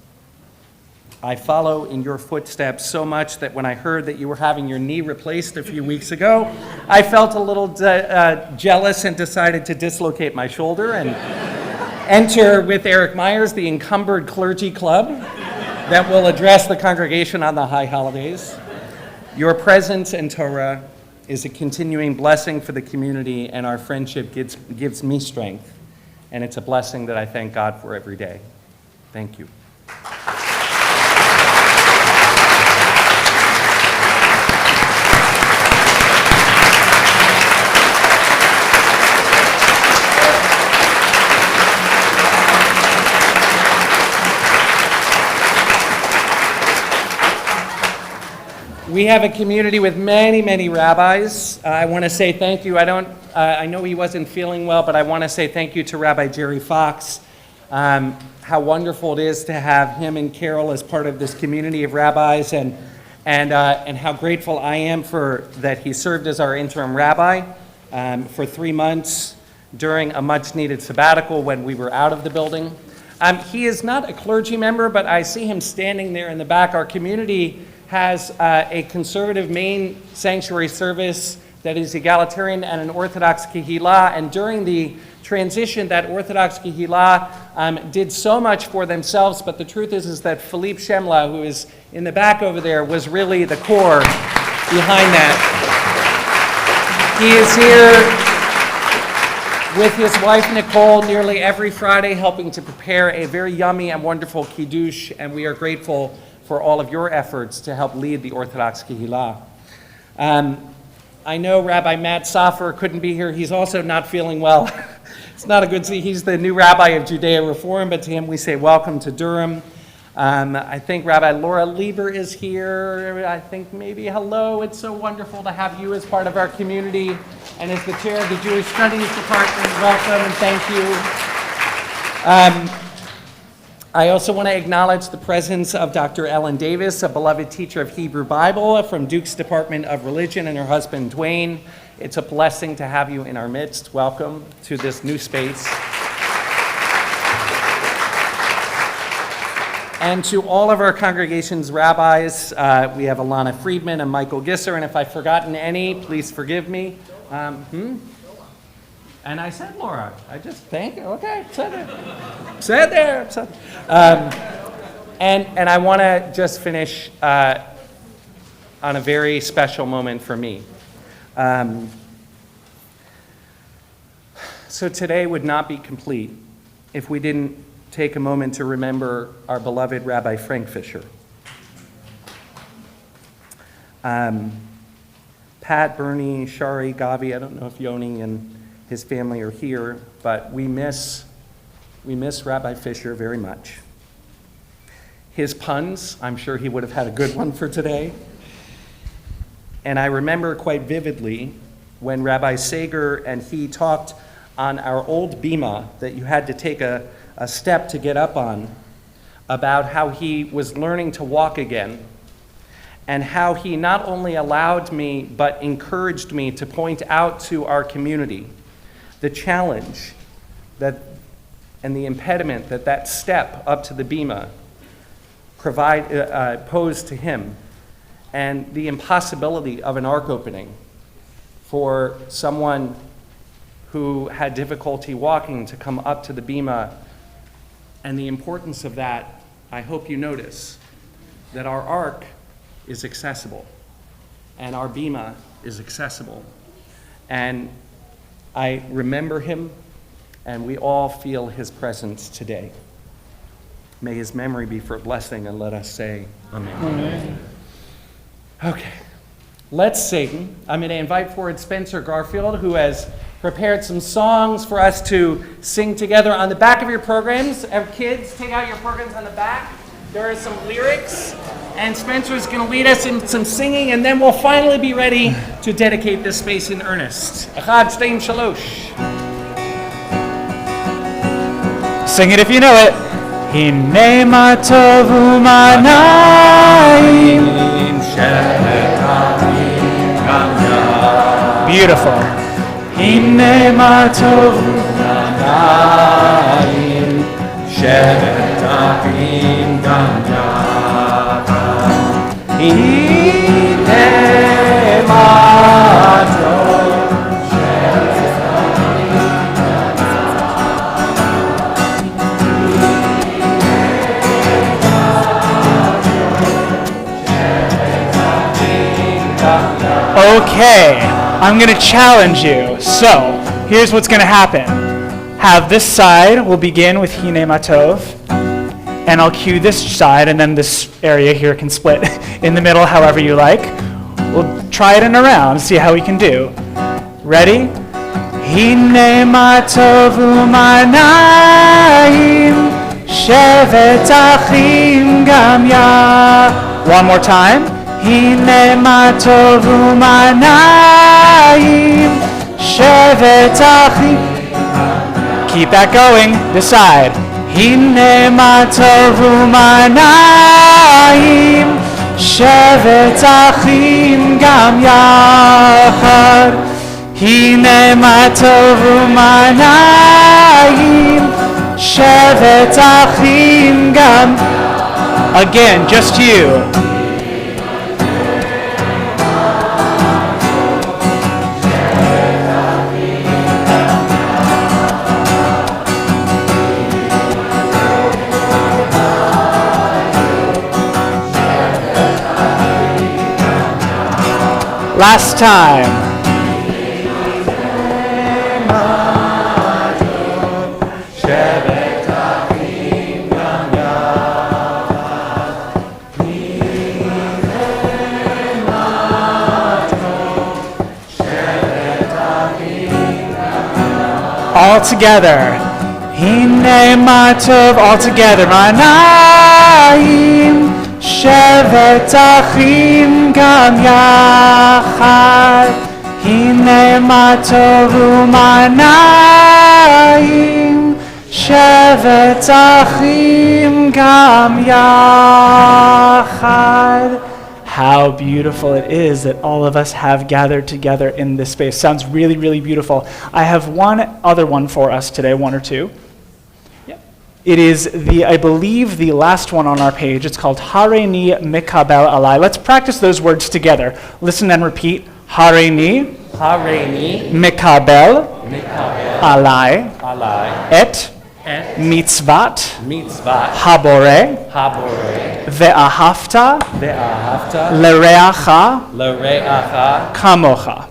I follow in your footsteps so much that when I heard that you were having your knee replaced a few weeks ago, I felt a little jealous and decided to dislocate my shoulder and enter with Eric Myers, the Encumbered Clergy Club, that will address the congregation on the high holidays. Your presence in Torah is a continuing blessing for the community, and our friendship gives me strength. And it's a blessing that I thank God for every day. Thank you. We have a community with many, many rabbis. I want to say thank you. I know he wasn't feeling well, but I want to say thank you to Rabbi Jerry Fox. How wonderful it is to have him and Carol as part of this community of rabbis, and how grateful I am for that he served as our interim rabbi for 3 months during a much-needed sabbatical when we were out of the building. He is not a clergy member, but I see him standing there in the back. Our community has a conservative main sanctuary service that is egalitarian and an Orthodox Kehillah, and during the transition, that Orthodox Kehillah did so much for themselves, but the truth is that Philippe Shemla, who is in the back over there, was really the core behind that. He is here with his wife Nicole nearly every Friday, helping to prepare a very yummy and wonderful kiddush, and we are grateful for all of your efforts to help lead the Orthodox Kehillah. I know Rabbi Matt Soffer couldn't be here. He's also not feeling well. It's not a good see. He's the new rabbi of Judea Reform, but to him we say welcome to Durham. I think Rabbi Laura Lieber is here. I think maybe hello. It's so wonderful to have you as part of our community. And as the chair of the Jewish Studies Department, welcome and thank you. I also want to acknowledge the presence of Dr. Ellen Davis, a beloved teacher of Hebrew Bible from Duke's Department of Religion, and her husband, Dwayne. It's a blessing to have you in our midst. Welcome to this new space. And to all of our congregation's rabbis, we have Alana Friedman and Michael Gisser, and if I've forgotten any, please forgive me. And I said Laura. I just thank you. Okay, said there. And I want to just finish on a very special moment for me. So today would not be complete if we didn't take a moment to remember our beloved Rabbi Frank Fisher. Pat, Bernie, Shari, Gavi, I don't know if Yoni and his family are here, but we miss Rabbi Fisher very much. His puns, I'm sure he would have had a good one for today. And I remember quite vividly when Rabbi Sager and he talked on our old bima that you had to take a step to get up on, about how he was learning to walk again, and how he not only allowed me but encouraged me to point out to our community the challenge and the impediment that step up to the bima posed to him, and the impossibility of an ark opening for someone who had difficulty walking to come up to the bima, and the importance of that. I hope you notice that our ark is accessible and our bima is accessible, and I remember him, and we all feel his presence today. May his memory be for a blessing, and let us say amen. Amen. Okay, let's sing. I'm going to invite forward Spencer Garfield, who has prepared some songs for us to sing together. On the back of your programs, kids, take out your programs on the back. There are some lyrics, and Spencer's going to lead us in some singing, and then we'll finally be ready to dedicate this space in earnest. Echad, Shteim, Shalosh. Sing it if you know it. Hine ma tov u'manayim she'etamim gam. Beautiful. הנה מה טוב לעיניים, שבת אחים גם יחד. הנה מה טוב, שבת אחים גם yachad. Okay, I'm going to challenge you. So, here's what's going to happen. Have this side, we'll begin with Hine Matov, and I'll cue this side, and then this area here can split in the middle however you like. We'll try it in a round, see how we can do. Ready? Hine Matov u'manayim, shevet achim gam ya. One more time. Hine matov u'manayim, shevet achim. Keep that going. This side. Hine matov u'manayim, shevet achim gam yachad. Hine matov u'manayim, shevet achim gam. Again, just you. Last time. All together. Hine matov. All together. Manayim. shevet achim gam yachad, hine ma tov u'manayim, shevet achim gam yachad. How beautiful it is that all of us have gathered together in this space. Sounds really, really beautiful. I have one other one for us today, one or two. It is I believe, the last one on our page. It's called Hareini Mikabel Alai. Let's practice those words together. Listen and repeat. Hareini Mikabel Alai Et Mitzvat Habore Ve'ahavta L'reacha Kamocha.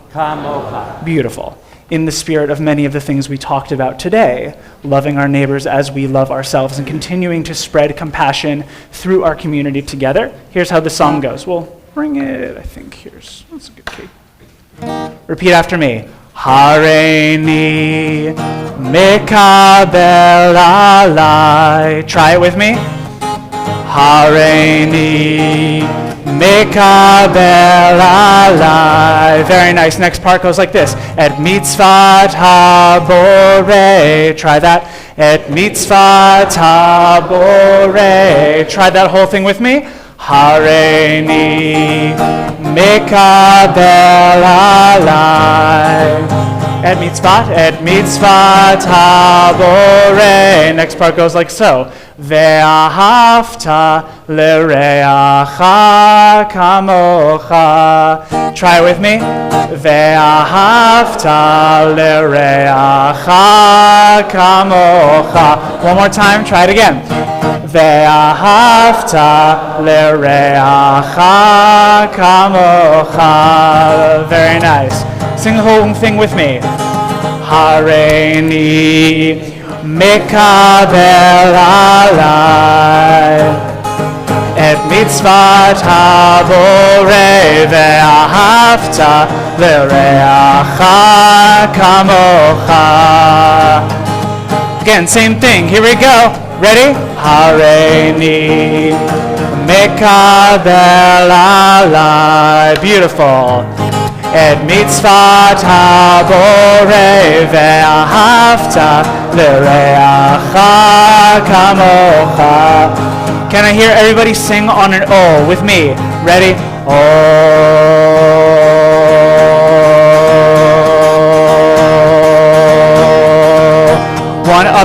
Beautiful. In the spirit of many of the things we talked about today, loving our neighbors as we love ourselves and continuing to spread compassion through our community together. Here's how the song goes. We'll bring it, I think, that's a good key. Repeat after me. Hareini Mikabel Alai. Try it with me. Hareini Mikabel Alai. Very nice. Next part goes like this. Et mitzvat habore. Try that. Et mitzvat habore. Try that whole thing with me. Hareini Mikabel Alai. Et mitzvat habore. Next part goes like so. Ve'ahavta l'reacha kamocha. Try it with me. Ve'ahavta l'reacha kamocha. One more time. Try it again. Ve'ahavta l'reacha kamocha. Very nice. Sing the whole thing with me. Hareini Mikabel Alai. Et mitzvat habore ve'ahavta l'reacha kamocha. Again, same thing. Here we go. Ready? Hareini Mikabel Alai. Beautiful. Et mitzvat habore ve'ahavta l'reacha kamocha. Can I hear everybody sing on an O with me? Ready? O.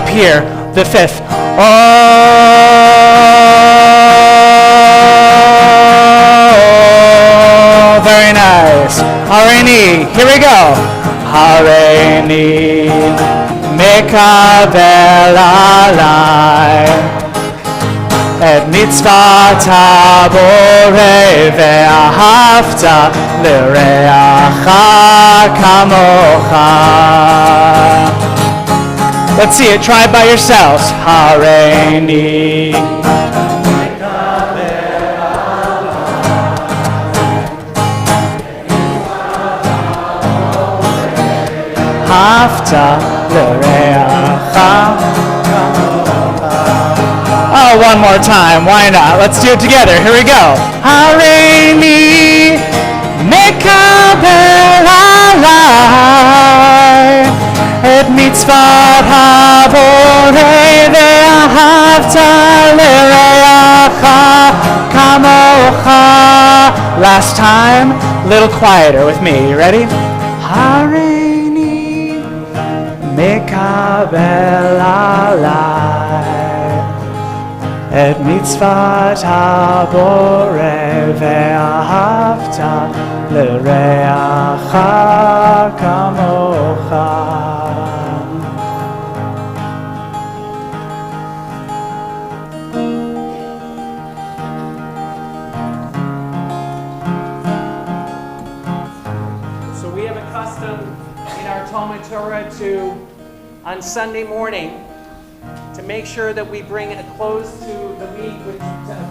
up here, the fifth. Oh, very nice. Hareini, here we go. Hareini, mekabel alai. Et mitzvat haborei ve'ahavta l'reacha kamocha. Let's see it. Try it by yourselves. Hareini. Havta l'reacha. Oh, one more time. Why not? Let's do it together. Here we go. Hareini mekabel alai et mitzvat haborei ve'ahavta l'reacha kamocha. Last time, a little quieter with me. You ready? Hareini mekabel alai et mitzvat haborei ve'ahavta l'reacha kamocha. So we have a custom in our Talmud Torah to, on Sunday morning, to make sure that we bring a close to the week, a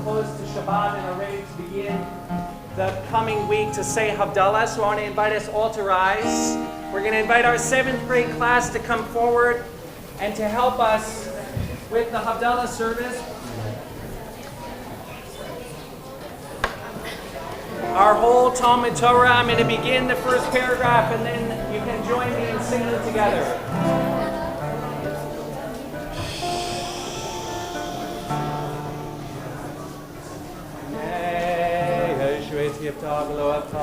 close to Shabbat, and are ready to begin the coming week to say Havdalah. So I want to invite us all to rise. We're going to invite our 7th grade class to come forward and to help us with the Havdalah service. Our whole Talmud Torah, I'm going to begin the first paragraph, and then you can join me in singing it together. יפתח לו אבטח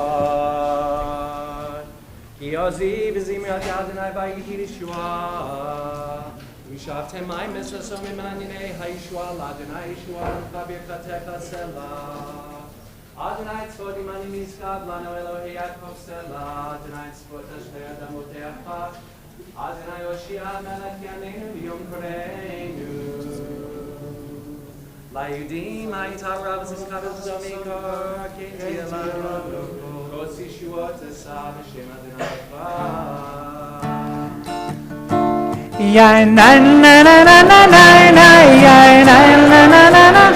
כי עזיב וזימרת ידני והייתי לישועה ושאבתם מים מסוסו ממענייני הישועה לאדוני ישועה לך ברכתך סלע אדוני צפות עמני נשגב לנו אלוהי יעקב סלע אדוני צפות אשרי אדמותיך אדוני הושיע מלך ימינו ויום קראנו ליהודים הייתה רב זזקה וזומיקה כתהיה לנו כוס ישועות עשה בשם אדוני יין נא נא נא נא נא נא יין נא נא נא נא נא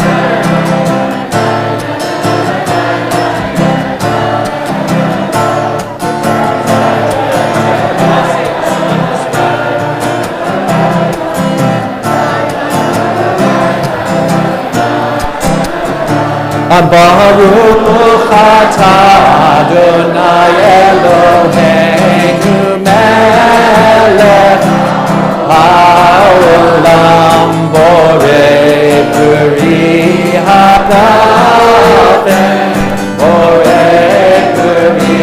Baruch atah Adonai Eloheinu melech haolam borei peri hapafem borei peri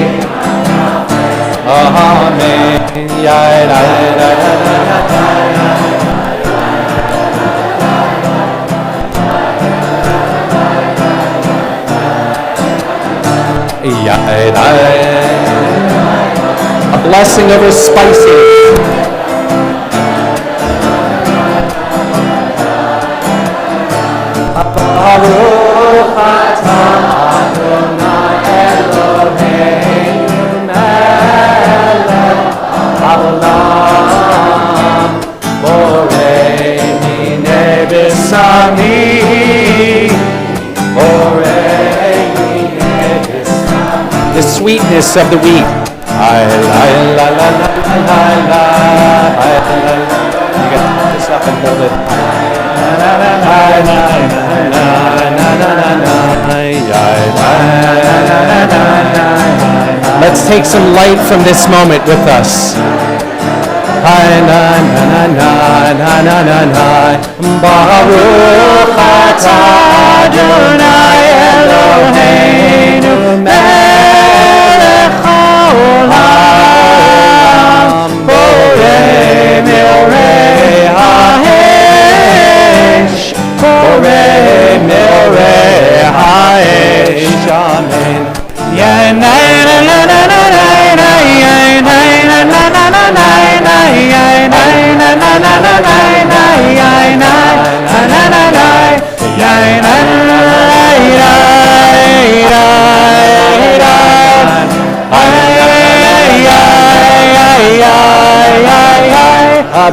amen yai la la la la a blessing over spicy. Baruch atah Adonai Eloheinu melech haolam borei minei b'samim borei the sweetness of the wheat. You got to put this up and hold it. Let's take some light from this moment with us. Baruch atah Adonai Eloheinu melech haolam borei mirei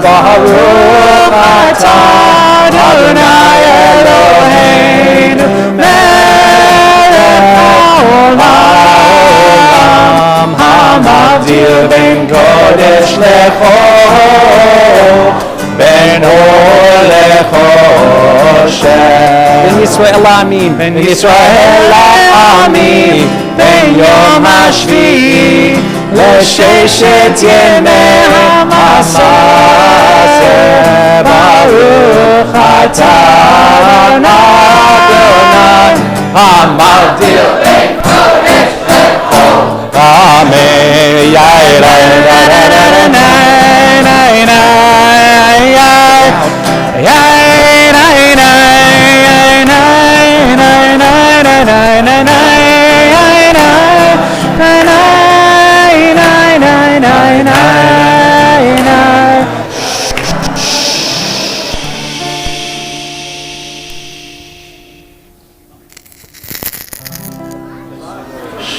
Baruch atah Adonai Eloheinu melech haolam hamavdil ben kodesh lechol ben or lechoshen ben Yisrael amin ben Yisrael amin ben yom hashvi'i לששת ימי המסע ברוך אתה אדוני המבדיל בין קודש לחול אמן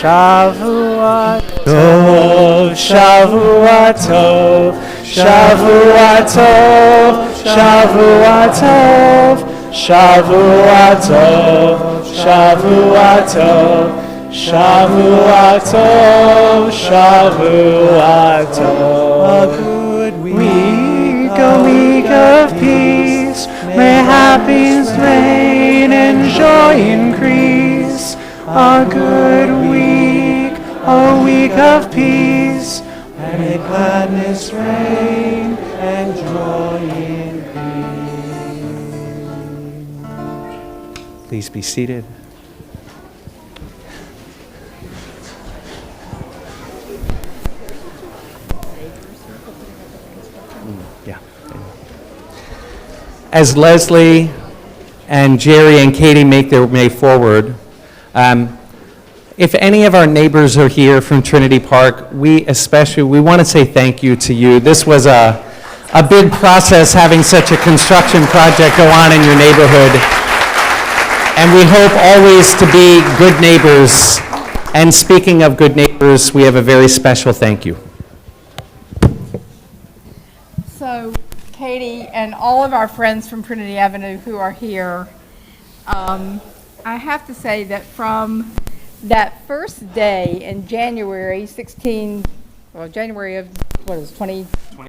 Shavua Tov, Shavua Tov, Shavua Tov, Shavua Tov, Shavua Tov, Shavua Tov, Shavua Tov, Shavua Tov. A good week, a week of peace, may happiness reign and joy increase. A good week, a week of peace, and may gladness reign and joy increase. Please be seated. Yeah. As Leslie and Jerry and Katie make their way forward, if any of our neighbors are here from Trinity Park, we want to say thank you to you. This was a big process having such a construction project go on in your neighborhood. And we hope always to be good neighbors. And speaking of good neighbors, we have a very special thank you. So, Katie and all of our friends from Trinity Avenue who are here, I have to say that from that first day in January of, 20?